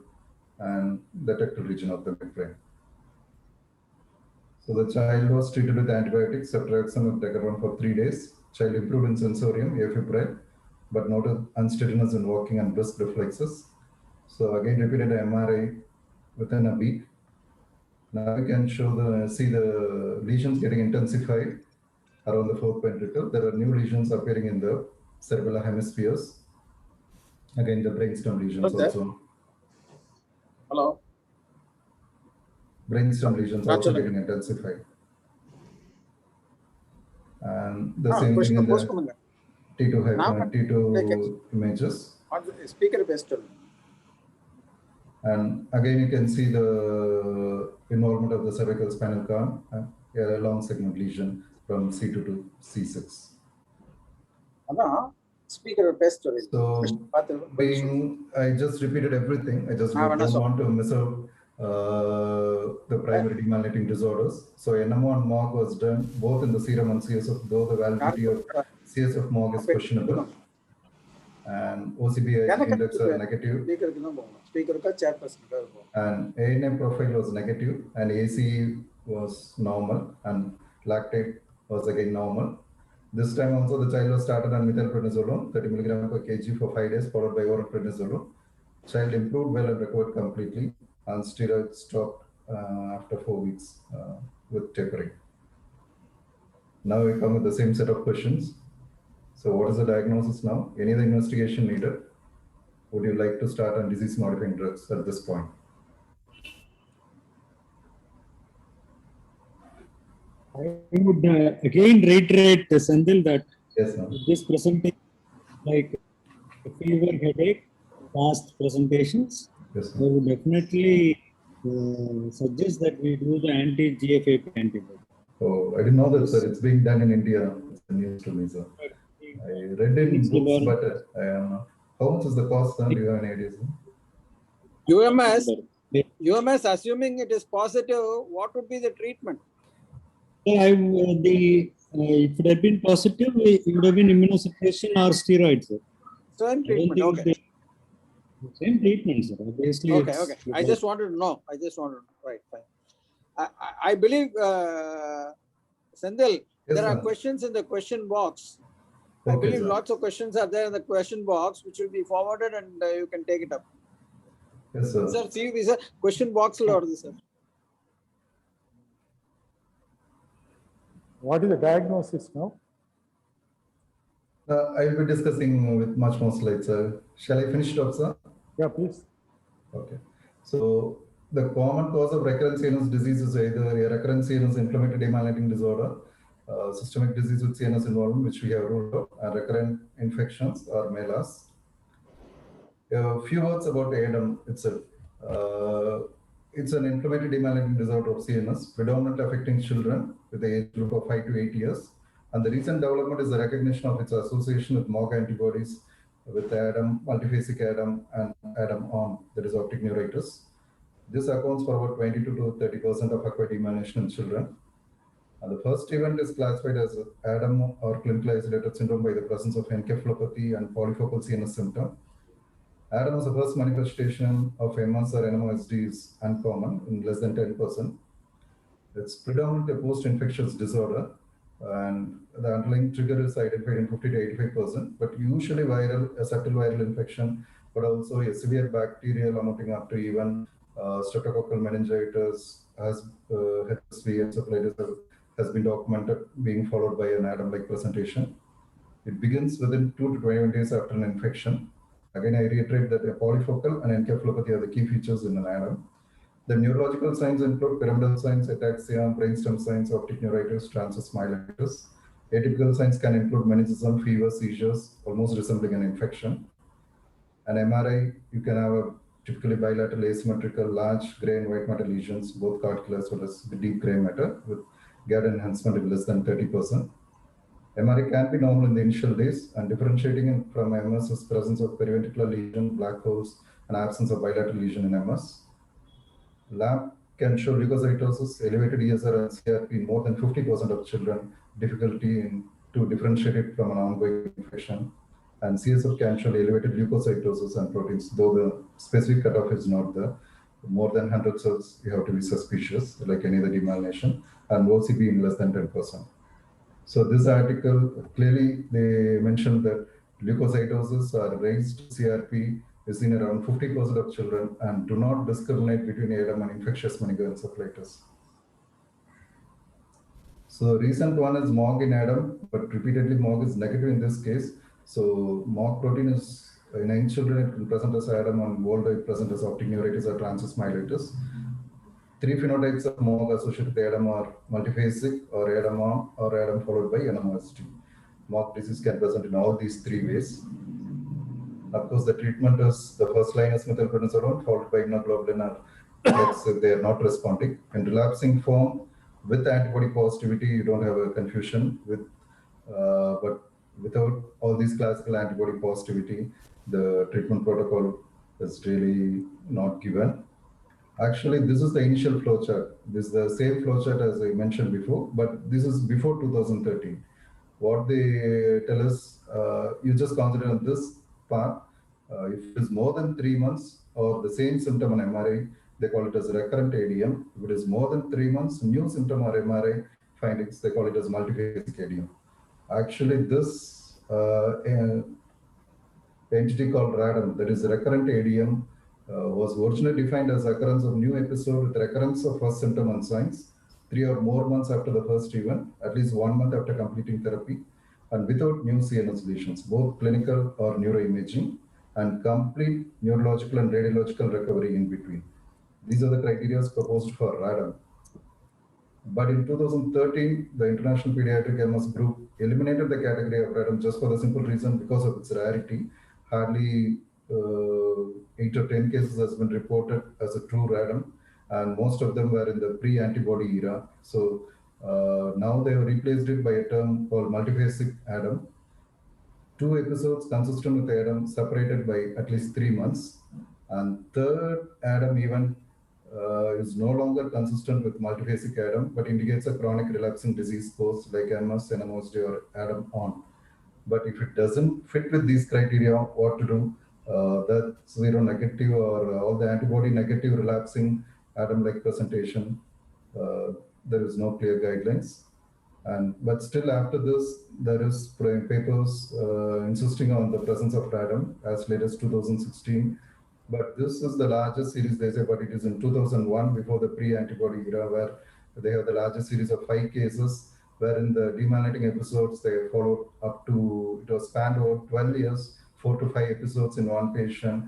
and the tectal region of the midbrain. So the child was treated with antibiotics, ceftriaxone with Decaron for 3 days. Child improved in sensorium, afibrile, but noted unsteadiness in walking and brisk reflexes. So again, repeated MRI within a week. Now we can see the lesions getting intensified around the 4th ventricle. There are new lesions appearing in the cerebellar hemispheres. Again, the brainstem lesions also. Hello. Brainstem lesions also getting intensified. And the same thing in the T2 images. Speaker best. And again, you can see the involvement of the cervical spinal column, a long segment lesion from C2 to C6. Speaker best. So, I just repeated everything. I just don't want to miss out the primary demyelinating disorders. So, NMO and MOG was done both in the serum and CSF, though the validity of CSF MOG is questionable. And OCBI index are negative. And ANM profile was negative, and ACE was normal, and lactate was again normal. This time also the child was started on methylprednisolone, 30 mg per kg for 5 days, followed by oral prednisolone. Child improved well and recovered completely, and steroids stopped after 4 weeks with tapering. Now we come with the same set of questions. So what is the diagnosis now? Any other investigation needed? Would you like to start on disease modifying drugs at this point? I would again reiterate, Sandil, that yes, this presentation, like fever, headache, past presentations, yes, I would definitely suggest that we do the anti-GFAP antibody. Oh, I didn't know that, sir. It's being done in India. It's news to me, sir. I read it in books, but how much is the cost, sir? Do you have any idea, sir? UMS, assuming it is positive, what would be the treatment? If it had been positive, it would have been immunosuppression or steroids, sir. Same treatment, okay. Same treatment, sir. Obviously, okay. I just wanted to know. Right, fine. I believe, Sandil, there are questions in the question box. I believe lots of questions are there in the question box, which will be forwarded and you can take it up. Yes, sir. Sir, see, sir, question box, Lord, sir. What is the diagnosis now? I will be discussing with much more slides, sir. Shall I finish it off, sir? Yeah, please. Okay. So the common cause of recurrent CNS disease is either a recurrent CNS inflammatory demyelinating disorder, systemic disease with CNS involvement, which we have ruled out, and recurrent infections or MELAS. A few words about ADEM itself. It's an inflammatory demyelinating disorder of CNS, predominantly affecting children with the age group of 5 to 8 years. And the recent development is the recognition of its association with MOG antibodies with ADAM, multiphasic ADAM, and ADAM-on, that is optic neuritis. This accounts for about 22 to 30% of acquired demyelination in children. And the first event is classified as ADAM or clinically isolated syndrome by the presence of encephalopathy and polyfocal CNS symptom. ADAM is the first manifestation of MS or NMOSD is uncommon in less than 10%. It's predominantly a post-infectious disorder, and the underlying trigger is identified in 50 to 85%, but usually viral, a subtle viral infection, but also a severe bacterial amounting up to even streptococcal meningitis, as HSV encephalitis has been documented, being followed by an ADAM-like presentation. It begins within 2 to 21 days after an infection. Again, I reiterate that a polyfocal and encephalopathy are the key features in an ADAM. The neurological signs include pyramidal signs, ataxia, brainstem signs, optic neuritis, transverse myelitis. Atypical signs can include meningism, fever, seizures, almost resembling an infection. An MRI, you can have a typically bilateral asymmetrical, large gray and white matter lesions, both cortical as well as the deep gray matter, with GAD enhancement in less than 30%. MRI can be normal in the initial days, and differentiating from MS is presence of periventricular lesion, black holes, and absence of bilateral lesion in MS. Lab can show leukocytosis, elevated ESR and CRP in more than 50% of children, difficulty to differentiate it from an ongoing infection. And CSF can show elevated leukocytosis and proteins, though the specific cutoff is not there. More than 100 cells, you have to be suspicious, like any other demyelination, and OCP in less than 10%. So this article, clearly they mentioned that leukocytosis or raised CRP is in around 50% of children and do not discriminate between ADAM and infectious meningoencephalitis. So the recent one is MOG in ADAM, but repeatedly MOG is negative in this case. So MOG protein is in young children, it can present as ADAM, and older it present as optic neuritis or transverse myelitis. 3 phenotypes of MOG associated with ADAM are multiphasic or ADAM-on or ADAM followed by NMOSD. MOG disease can present in all these 3 ways. Of course, the treatment is the first line is methylprednisolone followed by immunoglobulin or if they are not responding. In relapsing form with antibody positivity, you don't have a confusion with, but without all these classical antibody positivity, the treatment protocol is really not given. Actually, this is the initial flowchart. This is the same flowchart as I mentioned before, but this is before 2013. What they tell us, you just consider on this part, if it is more than 3 months or the same symptom on MRI, they call it as recurrent ADM. If it is more than 3 months, new symptom or MRI findings, they call it as multiphasic ADM. Actually, this entity called RADAM, that is recurrent ADM, was originally defined as occurrence of new episode with recurrence of first symptom and signs, 3 or more months after the first event, at least 1 month after completing therapy, and without new CNS lesions, both clinical or neuroimaging, and complete neurological and radiological recovery in between. These are the criteria proposed for RADAM. But in 2013, the International Pediatric MS Group eliminated the category of RADAM just for the simple reason because of its rarity. Hardly 8 or 10 cases has been reported as a true RADAM, and most of them were in the pre-antibody era. So now they have replaced it by a term called multiphasic ADAM. 2 episodes consistent with ADAM separated by at least 3 months, and third ADAM event is no longer consistent with multiphasic ADAM, but indicates a chronic relapsing disease course like MS, NMOSD, or ADAM-on. But if it doesn't fit with these criteria, what to do? That's seronegative or all the antibody negative relapsing ADAM-like presentation. There is no clear guidelines. But still after this, there is papers insisting on the presence of RADAM as late as 2016. But this is the largest series, they say, but it is in 2001 before the pre-antibody era where they have the largest series of 5 cases, where in the demyelinating episodes, they followed up to, it was spanned over 12 years, 4 to 5 episodes in 1 patient,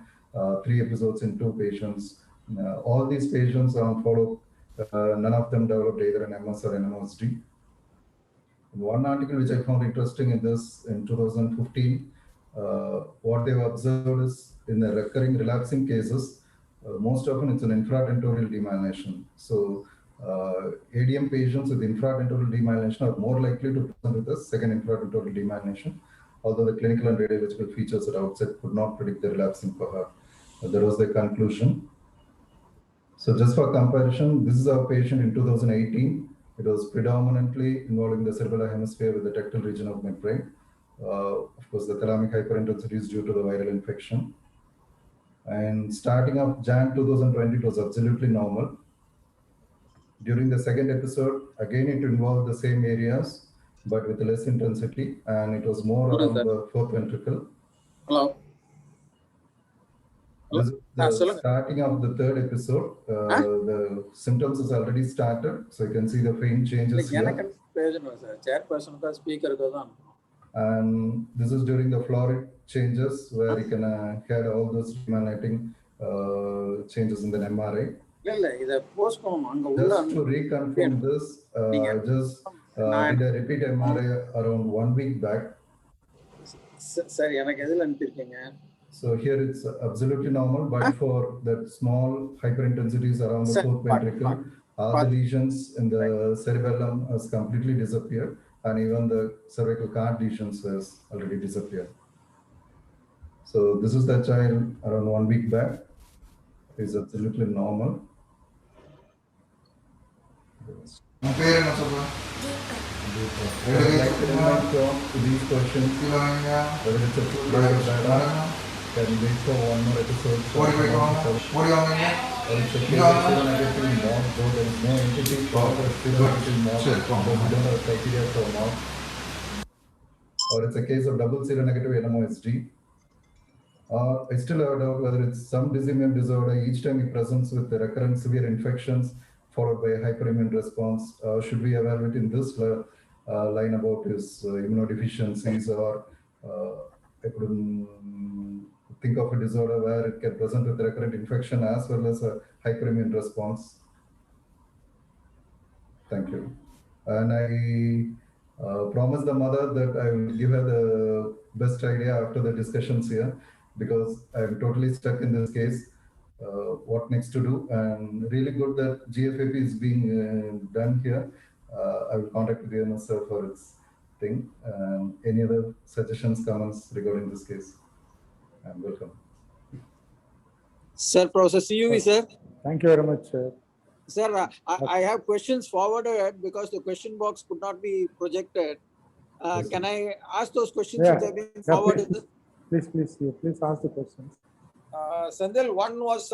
3 episodes in 2 patients. All these patients are on follow-up, none of them developed either an MS or NMOSD. One article which I found interesting in this in 2015, what they've observed is in the recurring relapsing cases, most often it's an infratentorial demyelination. So ADM patients with infradental demyelination are more likely to present with a second infradental demyelination, although the clinical and radiological features at outset could not predict the relapsing for her. That was the conclusion. So just for comparison, this is our patient in 2018. It was predominantly involving the cerebellar hemisphere with the tectal region of midbrain. Of course, the thalamic hyperintensity is due to the viral infection. And starting of Jan 2020, it was absolutely normal. During the second episode, again, it involved the same areas, but with less intensity, and it was more around the fourth ventricle. Hello. This is the starting of the third episode. The symptoms has already started, so you can see the faint changes here. Chairperson speaker. And this is during the florid changes where you can hear all those demyelinating changes in the MRI. Just to reconfirm this, just did a repeat MRI around 1 week back. So here it's absolutely normal, but for that small hyperintensities around the fourth ventricle, all the lesions in the cerebellum has completely disappeared, and even the cervical card lesions has already disappeared. So this is the child around 1 week back. It's absolutely normal. I'd like to remind to these questions, whether it's a full day or bad, can wait for one more episode. Or it's a case of seronegative mod, though there is no entity called a seronegative mod, though we don't have criteria for mod. Or it's a case of double seronegative NMOSD. I still have a doubt whether it's some dysimmune disorder. Each time he presents with the recurrent severe infections followed by a hyperimmune response. Should we evaluate in this line about his immunodeficiencies, or I couldn't think of a disorder where it can present with recurrent infection as well as a hyperimmune response. Thank you. And I promised the mother that I will give her the best idea after the discussions here, because I'm totally stuck in this case. What next to do, and really good that GFAP is being done here. I will contact the DMS for its thing. Any other suggestions, comments regarding this case? I'm welcome. Sir, Professor CUV, sir. Thank you very much, sir. Sir, I have questions forwarded because the question box could not be projected. Yes, Can I ask those questions Yeah. which have been forwarded? Please ask the questions. Sandil, one was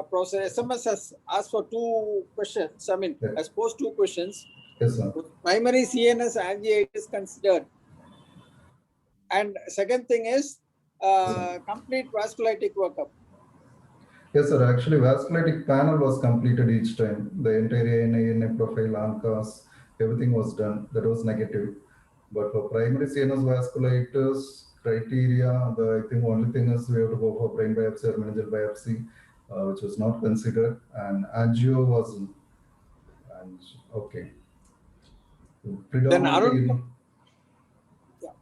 Professor SMS has asked for two questions. I mean, has posed two questions. Yes, sir. Primary CNS angiitis considered. And second thing is complete vasculitic workup. Yes, sir. Actually, vasculitic panel was completed each time. The entire ANA profile, ANCAS, everything was done. That was negative. But for primary CNS vasculitis criteria, I think only thing is we have to go for brain biopsy or meningeal biopsy, which was not considered, and angio was okay. Then Arun,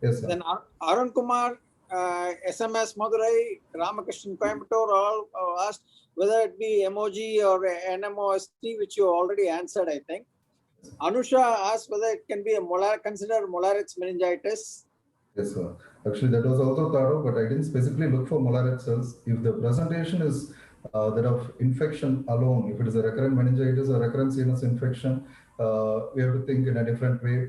yes, sir. then Arun Kumar, SMS Madurai, Ramakrishnan Coimbatore all asked whether it be MOG or NMOSD, which you already answered, I think. Anusha asked whether it can be a considered Mollaret's meningitis. Yes, sir. Actually, that was also thought of, but I didn't specifically look for Mollaret cells. If the presentation is that of infection alone, if it is a recurrent meningitis or recurrent CNS infection, we have to think in a different way.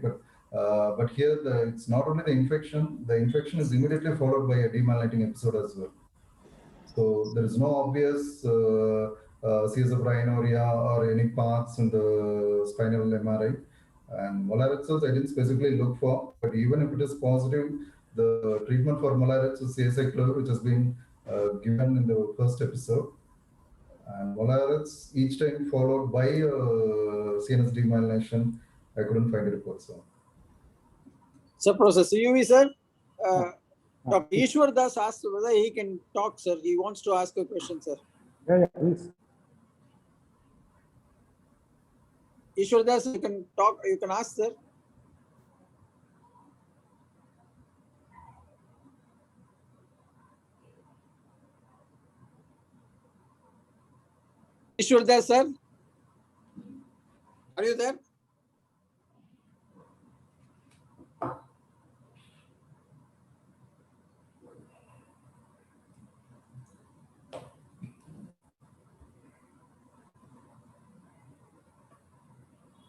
But here, it's not only the infection is immediately followed by a demyelinating episode as well. So there is no obvious CSF rhinorrhea or any parts in the spinal MRI. And Mollaret cells, I didn't specifically look for, but even if it is positive, the treatment for Mollaret is acyclovir, which has been given in the first episode. And Mollaret each time followed by CNS demyelination. I couldn't find a report, so. So, Professor CUV, sir, Dr. Ishwar Das asked whether he can talk, sir. He wants to ask a question, sir. Yeah, please. Ishwar Das, you can talk, you can ask, sir. Ishwar Das, sir. Are you there?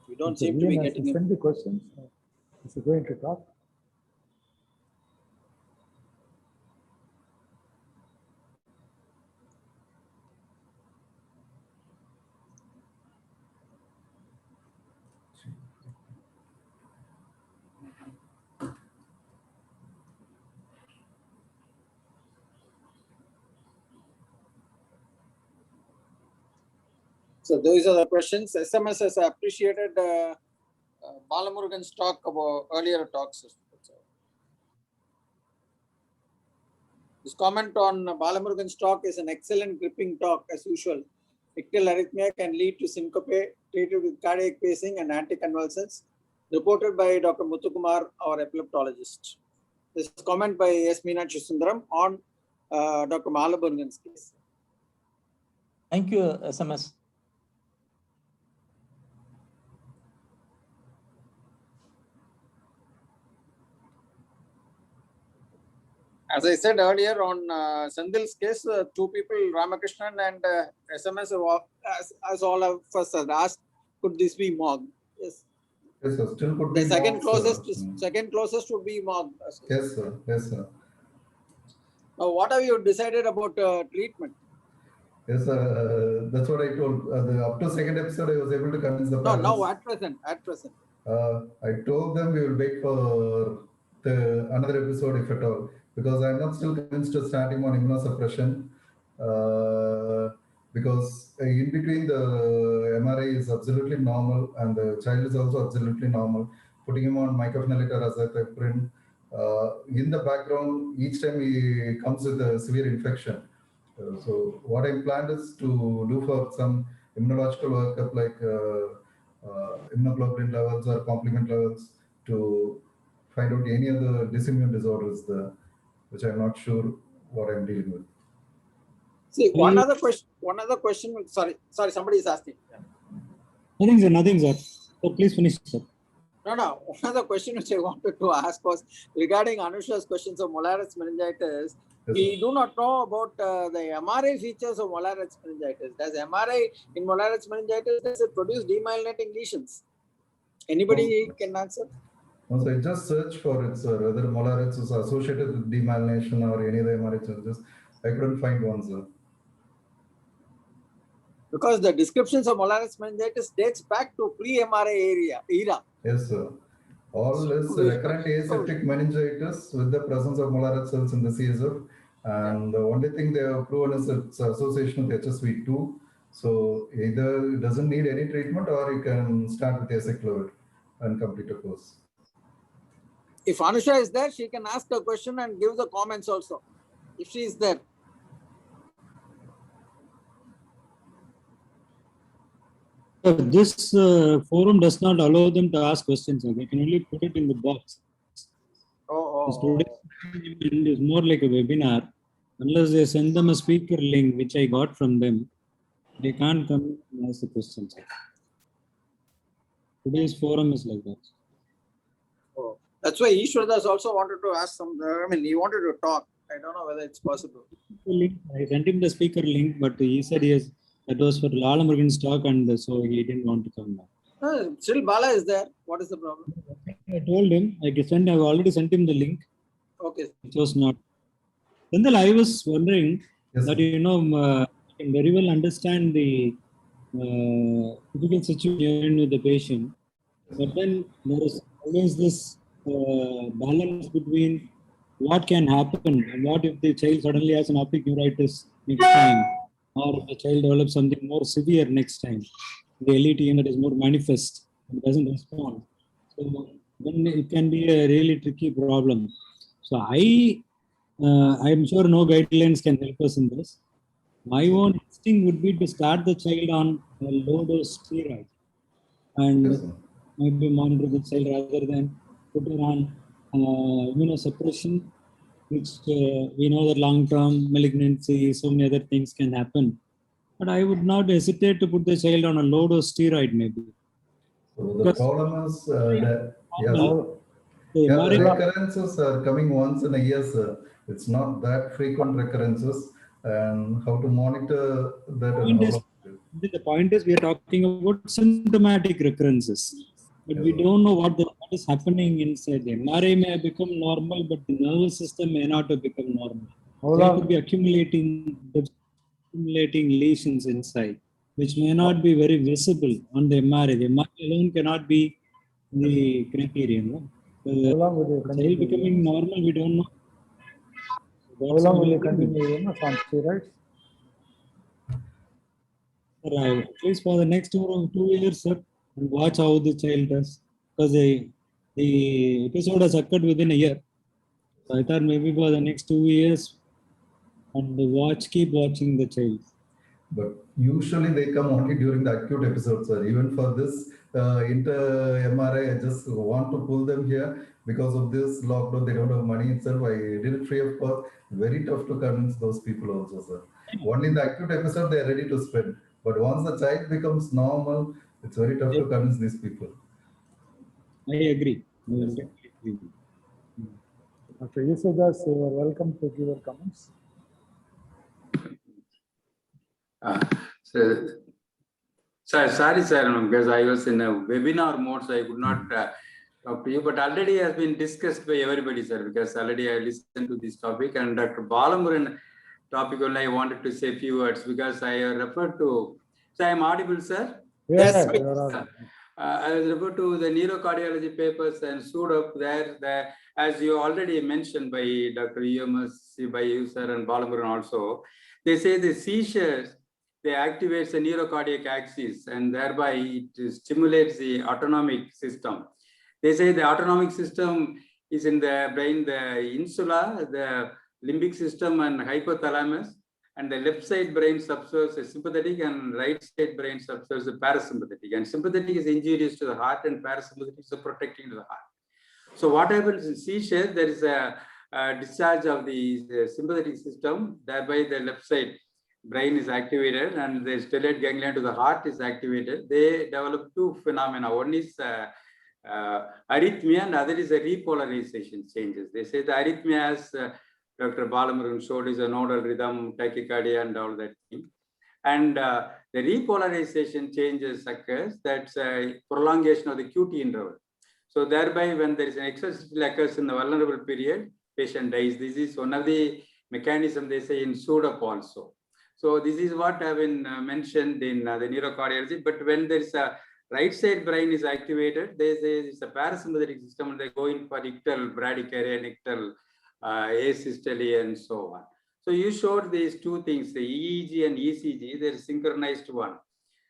You don't seem to be Ian has getting it. send the questions. Is he going to talk? So those are the questions. SMS has appreciated Balamurugan's talk about earlier talks. This comment on Balamurugan's talk is an excellent gripping talk as usual. Ictal arrhythmia can lead to syncope treated with cardiac pacing and anticonvulsants, reported by Dr. Muthukumar, our epileptologist. This is comment by S. Meenakshi Sundaram on Dr. Balamurugan's case. Thank you, SMS. As I said earlier on Sandil's case, two people, Ramakrishnan and SMS, as all of us had asked, could this be Mogg? Yes. Yes, sir. Still could be The second Mogg, sir. closest would be Mogg. Yes, sir. Yes, sir. Now, what have you decided about treatment? Yes, sir. That's what I told. Up to second episode, I was able to convince the No, parents. now at present. I told them we will wait for another episode if at all, because I'm not still convinced of starting on immunosuppression. Because in between the MRI is absolutely normal and the child is also absolutely normal. Putting him on mycophenolate or azathioprine, in the background, each time he comes with a severe infection. So what I planned is to do for some immunological workup like immunoglobulin levels or complement levels to find out any other dysimmune disorders there, which I'm not sure what I'm dealing with. See, one other question. Sorry, somebody is asking. Nothing, sir. So please finish, sir. No. One other question which I wanted to ask was regarding Anusha's questions of Mollaret's meningitis. Yes, We do not know about the MRI features of Mollaret's meningitis. Does MRI in Mollaret's meningitis, does it produce demyelinating lesions? Anybody can answer? Also, I just searched for it, sir, whether Mollaret's was associated with demyelination or any other MRI changes. I couldn't find one, sir. Because the descriptions of Mollaret's meningitis dates back to pre-MRI era. Yes, sir. All is recurrent aseptic meningitis with the presence of Mollaret cells in the CSF. And the only thing they have proven is its association with HSV2. So either it doesn't need any treatment or you can start with acyclovir and complete a course. If Anusha is there, she can ask a question and give the comments also. If she is there. This forum does not allow them to ask questions. They can only put it in the box. Today's is more like a webinar. Unless they send them a speaker link, which I got from them, they can't come and ask the questions. Today's forum is like that. Oh, that's why Ishwaradas also wanted to ask some. He wanted to talk. I don't know whether it's possible. I sent him the speaker link, but he said yes, that was for Balamurugan's talk, and so he didn't want to come now. Still Bala is there. What is the problem? I told him, I've already sent him the link. Okay. It was not. Then I was wondering that, I can very well understand the difficult situation with the patient, but then there is always this balance between what can happen and what if the child suddenly has an optic neuritis next time, or if the child develops something more severe next time, the LETM that is more manifest and doesn't respond. So then it can be a really tricky problem. So I'm sure no guidelines can help us in this. My own instinct would be to start the child on a low dose steroid and maybe monitor the child rather than put her on immunosuppression, which we know that long-term malignancy, so many other things can happen. But I would not hesitate to put the child on a low dose steroid maybe. So the Because- problem is that, yes, How- The yeah, MRI the recurrences are coming once in a year, sir. It's not that frequent recurrences, and how to monitor that and how long. The point is, we are talking about symptomatic recurrences, but we Yes, sir. don't know what is happening inside. The MRI may have become normal, but the nervous system may not have become normal. how There long- could be accumulating lesions inside, which may not be very visible on the MRI. The MRI alone cannot be the criterion. No? How The long will you child continue? becoming normal, we don't know. How long will you continue on steroids? At least for the next 2 years, sir, and watch how the child does. Because the episode has occurred within a year. So I thought maybe for the next 2 years, and keep watching the child. But usually they come only during the acute episodes, sir. Even for this inter MRI, I just want to pull them here because of this lockdown. They don't have money itself. I did it free of cost. Very tough to convince those people also, sir. Only in the acute episode they are ready to spend. But once the child becomes normal, it's very tough to convince these people. I agree. I definitely agree. Dr. Yesudas, you are welcome to give your comments. Sir, sorry, sir, because I was in a webinar mode, so I could not talk to you. But already has been discussed by everybody, sir, because already I listened to this topic. And Dr. Balamuran topic only I wanted to say a few words because I referred to. So I am audible, sir? Yes, please. you are all- I was referred to the neurocardiology papers and stood up there, as you already mentioned by Dr. EMS, by you, sir, and Balamuran also. They say the seizures, they activate the neurocardiac axis and thereby it stimulates the autonomic system. They say the autonomic system is in the brain, the insula, the limbic system and hypothalamus, and the left side brain subserves the sympathetic and right side brain subserves the parasympathetic. And sympathetic is injurious to the heart and parasympathetic is protecting to the heart. So what happens in seizure, there is a discharge of the sympathetic system, thereby the left side brain is activated and the stellate ganglion to the heart is activated. They develop two phenomena. One is arrhythmia and other is a repolarization changes. They say the arrhythmia, as Dr. Balamuran showed, is a nodal rhythm, tachycardia and all that thing. And the repolarization changes occurs, that's a prolongation of the QT interval. So thereby when there is an excess occurs in the vulnerable period, patient dies. This is one of the mechanism they say in SUDAP also. So this is what have been mentioned in the neurocardiology. But when there is a right side brain is activated, they say it's a parasympathetic system and they go in for ictal bradycardia and ictal asystole and so on. So you showed these two things, the EEG and ECG, they're synchronized one.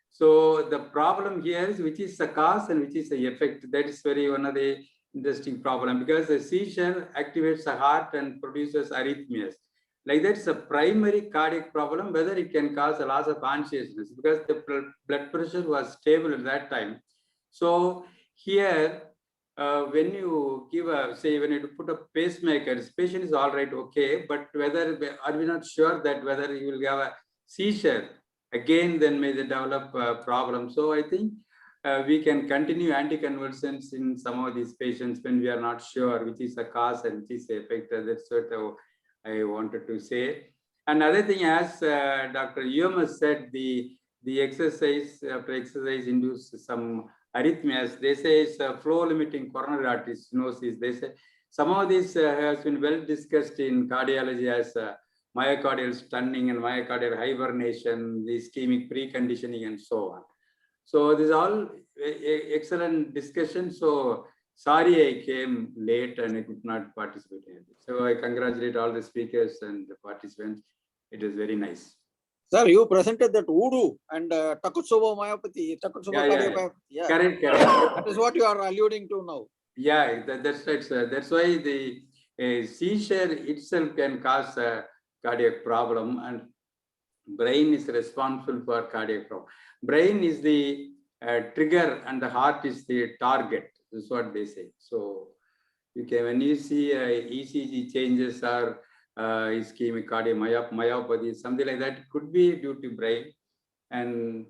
So the problem here is which is the cause and which is the effect. That is one of the interesting problem because the seizure activates the heart and produces arrhythmias. Like that's a primary cardiac problem, whether it can cause a loss of consciousness because the blood pressure was stable at that time. So here, when you give say when you put a pacemaker, this patient is all right, okay, but whether are we not sure that whether you will have a seizure again, then may they develop a problem. So I think we can continue anticonvulsants in some of these patients when we are not sure which is the cause and which is the effect. That's what I wanted to say. Another thing, as Dr. Umas said, the exercise after exercise induces some arrhythmias. They say it's a flow limiting coronary artery stenosis. They say some of this has been well discussed in cardiology as myocardial stunning and myocardial hibernation, the ischemic preconditioning and so on. So this is all excellent discussion. So sorry I came late and I could not participate in it. So I congratulate all the speakers and the participants. It was very nice. Sir, you presented that voodoo and Takotsubo myopathy, Takotsubo cardiomyopathy. Yeah. Correct. That is what you are alluding to now. Yeah, that's right, sir. That's why the seizure itself can cause a cardiac problem and brain is responsible for cardiac problem. Brain is the trigger and the heart is the target. This is what they say. So you can, when you see ECG changes or ischemic cardiomyopathy, something like that, could be due to brain. And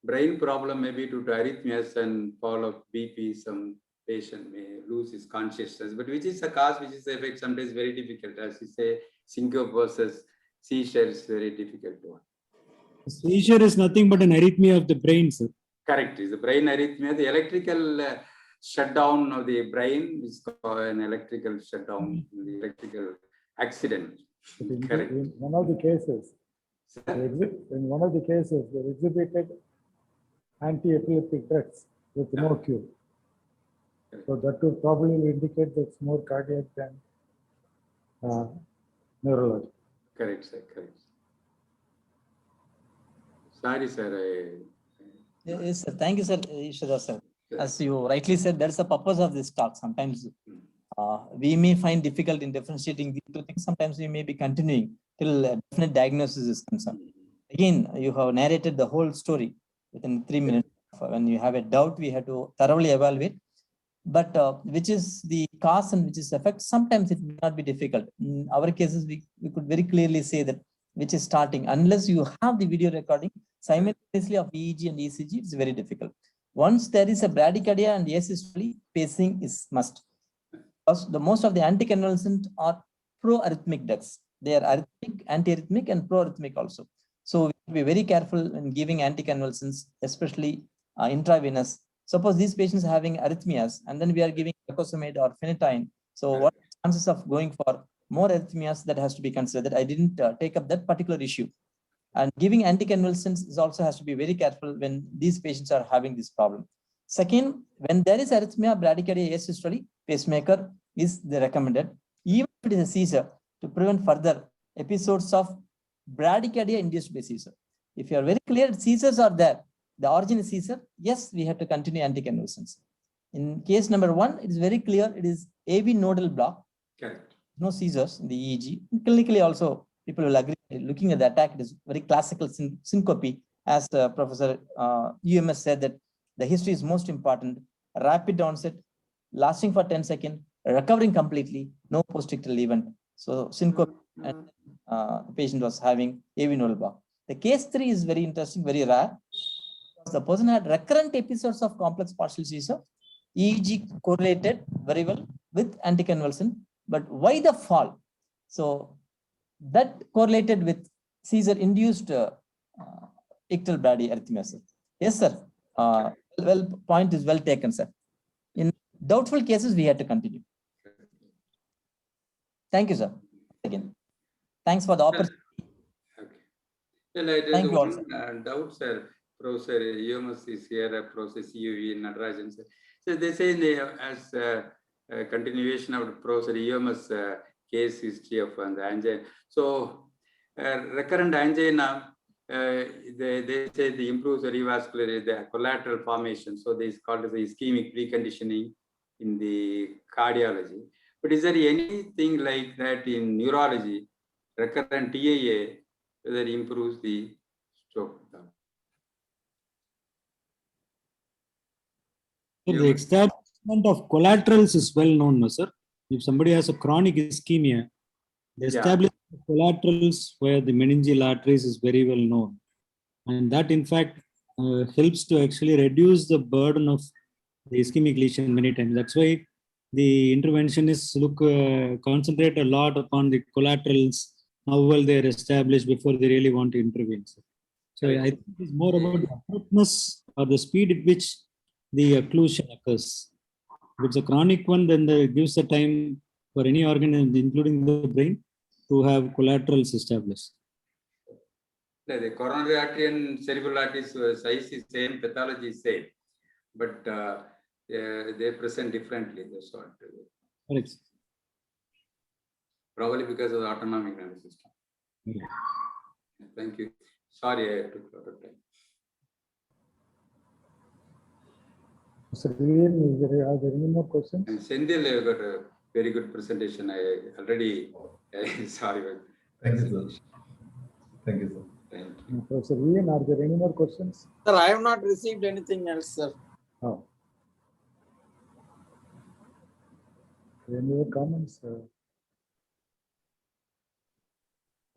brain problem may be due to arrhythmias and fall of BP. Some patient may lose his consciousness, but which is the cause, which is the effect, sometimes very difficult. As you say, syncope versus seizure is very difficult one. Seizure is nothing but an arrhythmia of the brain, sir. Correct. Is the brain arrhythmia, the electrical shutdown of the brain is called an electrical shutdown, the electrical accident. Correct. In one of the cases, in one of the cases, they exhibited anti-epileptic drugs with no cure. So that would probably indicate that it's more cardiac than neurological. Correct, sir. Correct. Sorry, sir. Yes, sir. Thank you, sir. Ishwara, sir. As you rightly said, that's the purpose of this talk. Sometimes we may find difficult in differentiating these two things. Sometimes we may be continuing till a definite diagnosis is concerned. Again, you have narrated the whole story within 3 minutes. When you have a doubt, we have to thoroughly evaluate. But which is the cause and which is the effect, sometimes it may not be difficult. In our cases, we could very clearly say that which is starting. Unless you have the video recording simultaneously of EEG and ECG, it's very difficult. Once there is a bradycardia and asystole, pacing is must. Because most of the anticonvulsant are pro-arrhythmic drugs. They are arrhythmic, anti-arrhythmic, and pro-arrhythmic also. So we have to be very careful in giving anticonvulsants, especially intravenous. Suppose these patients are having arrhythmias, and then we are giving lacosamide or phenytoin. So what are the chances of going for more arrhythmias? That has to be considered. I didn't take up that particular issue. And giving anticonvulsants is also has to be very careful when these patients are having this problem. Second, when there is arrhythmia, bradycardia, asystole, pacemaker is the recommended. Even if it is a seizure, to prevent further episodes of bradycardia induced by seizure. If you are very clear, seizures are there. The origin is seizure. Yes, we have to continue anticonvulsants. In case number 1, it is very clear. It is AV nodal block. Correct. No seizures in the EEG. Clinically also, people will agree. Looking at the attack, it is very classical syncope. As Professor UMS said, that the history is most important. Rapid onset, lasting for 10 seconds, recovering completely, no post-ictal event. So syncope, and the patient was having AV nodal block. The case 3 is very interesting, very rare. The person had recurrent episodes of complex partial seizure. EEG correlated very well with anticonvulsant. But why the fall? So that correlated with seizure-induced ictal bradyarrhythmia. Yes, sir. Well, point is well taken, sir. In doubtful cases, we had to continue. Thank you, sir. Again, thanks for the opportunity. Okay. Well, Thank you all, one doubt, sir. Professor UMS is here, Professor CUV Natarajan, sir. So they say as a continuation of Professor UMS case history of the angina. So recurrent angina, they say the improves the revascular, the collateral formation. So this is called as the ischemic preconditioning in the cardiology. But is there anything like that in neurology, recurrent TIA, that improves the stroke? The establishment of collaterals is well known, no, sir. If somebody has a chronic ischemia, the establishment of collaterals where the meningeal arteries is very well known. And that, in fact, helps to actually reduce the burden of the ischemic lesion many times. That's why the interventionists concentrate a lot upon the collaterals, how well they are established before they really want to intervene. So I think it's more about the abruptness or the speed at which the occlusion occurs. If it's a chronic one, then it gives the time for any organ, including the brain, to have collaterals established. The coronary artery and cerebral arteries size is same, pathology is same, but they present differently. That's what. Correct. Probably because of the autonomic nervous system. Yeah. Thank you. Sorry, I took a lot of time. Mr. Vivian, are there any more questions? And Sendil, you got a very good presentation. I already, sorry. Thank you, sir. Thank you, sir. Thank you. Professor Vivian, are there any more questions? Sir, I have not received anything else, sir. Oh. Any other comments?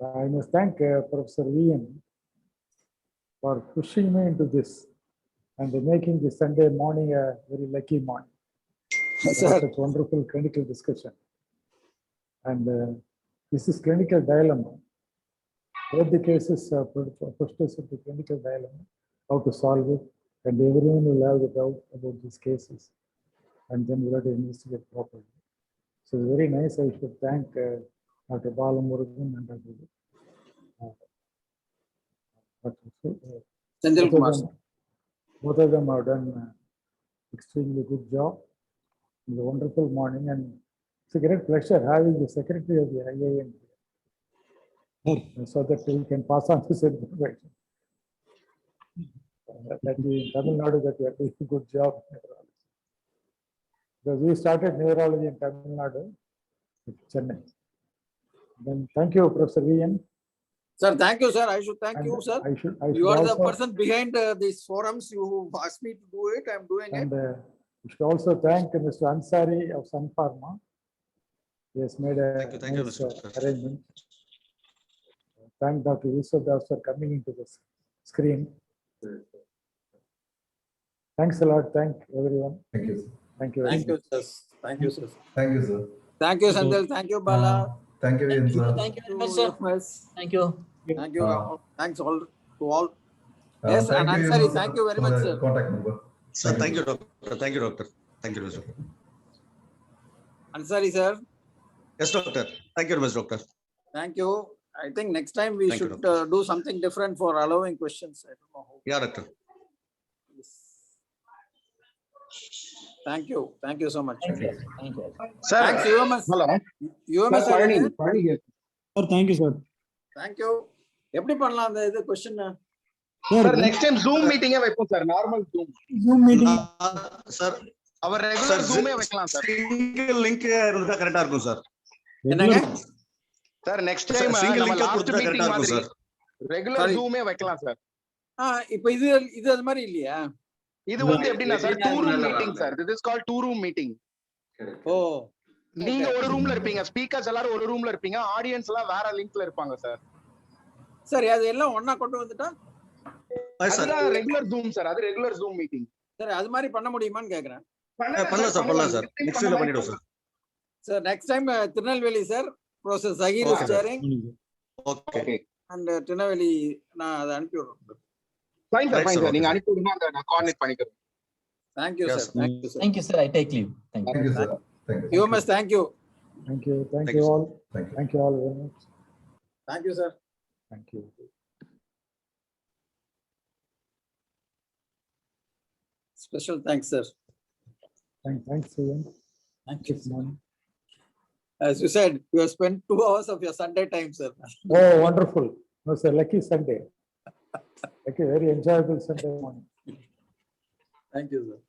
I must thank Professor Vivian for pushing me into this. and making the Sunday morning a very lucky morning. Sir. Such wonderful clinical discussion. And this is clinical dilemma. Both the cases pushed us into clinical dilemma, how to solve it, and everyone will have the doubt about these cases. And then we'll have to investigate properly. So it's very nice. I should thank Dr. Balamurugan and Senthil Kumar. Both of them have done extremely good job. It's a wonderful morning, and it's a great pleasure having the secretary of the IIM here, so that we can pass on this information. That we in Tamil Nadu that we are doing a good job. Because we started neurology in Tamil Nadu, Chennai. Then thank you, Professor VN. Sir, thank you, sir. I should thank And you, sir. I should You are the also- person behind these forums. You asked me to do it. I'm doing it. And we should also thank Mr. Ansari of Sun Pharma. He has made a Thank you, nice, Mr. Sir. arrangement. Thank Dr. Yusuf Das for coming into the screen. Thanks a lot. Thank everyone. Thank you, sir. Thank you. very Thank you, much. sir. Thank you, sir. Thank you, sir. Thank you, Senthil. Thank you, Bala. Thank you, Ian, sir. Thank you very much, sir. Yes. Thank you. Thank you. Thanks all to all. Uh, Yes, thank and you, Ansari, Ian, thank you very for much, the sir. Contact number. Sir, thank you, doctor. Thank you, doctor. Thank you, doctor. Ansari, sir. Yes, doctor. Thank you very much, doctor. Thank you. I think next time we Thank you, should do something different for allowing questions. I don't know how. Yeah, doctor. Yes. Thank you. Thank you so much. Thank you. Thank you. Thanks, UMS. UMS. Sir, thank you, sir. Thank you. எப்படி பண்ணலாம் அந்த இது question sir next time zoom மீட்டிங்கே வைப்போம் sir normal zoom Zoom meeting. Sir அவர் regular ஜூமே வைக்கலாம் sir single link இருந்தா கரெக்டா இருக்கும் சார். என்னங்க சார் நெக்ஸ்ட் டைம் சிங்கிள் நம்ம லிங்க் லாஸ்ட் கொடுத்தா கரெக்டா மீட்டிங் இருக்கும் மாதிரி சார். Regular Sorry. ஜூமே வைக்கலாம் சார் இப்போ இது இது அது மாதிரி இல்லையா இது வந்து எப்படின்னா sir two room meeting sir this is called two room meeting oh நீங்க ஒரு ரூம்ல இருப்பீங்க ஸ்பீக்கர்ஸ் எல்லாரும் ஒரு ரூம்ல இருப்பீங்க ஆடியன்ஸ் எல்லாம் வேற லிங்க்ல இருப்பாங்க சார் சரி அது எல்லாம் ஒண்ணா கொண்டு வந்துட்டா அதுதான் ரெகுலர் ஜூம் சார் அது ரெகுலர் ஜூம் மீட்டிங் சரி அது மாதிரி பண்ண முடியுமான்னு கேக்குறேன் பண்ணலாம் சார், பண்ணலாம் சார். நெக்ஸ்ட் வீக்ல பண்ணிடுவோம் sir. Sir next time Tirunelveli sir professor Zakir Okay, sir. சேரிங் ஓகே. அண்ட் திருநெல்வேலி நான் அதை அனுப்பி விடுறேன் fine sir Right, fine sir. Sir நீங்க அனுப்பி விடுங்க அந்த நான் கோஆர்டினேட் பண்ணிக்கிறேன் thank you Yes, sir thank you sir Thank you, sir. I take leave. Thank you. Thank you, sir. Thank you. UMS thank you Thank you. Thank Thank you you, all. Thank you. Thank you all very much. Thank you sir Thank you. Special thanks sir Thanks, Ian. Thank you. Good morning. As you said, you have spent 2 hours of your Sunday time, sir. Oh, wonderful. It was a lucky Sunday. Okay, very enjoyable Sunday morning. Thank you, sir.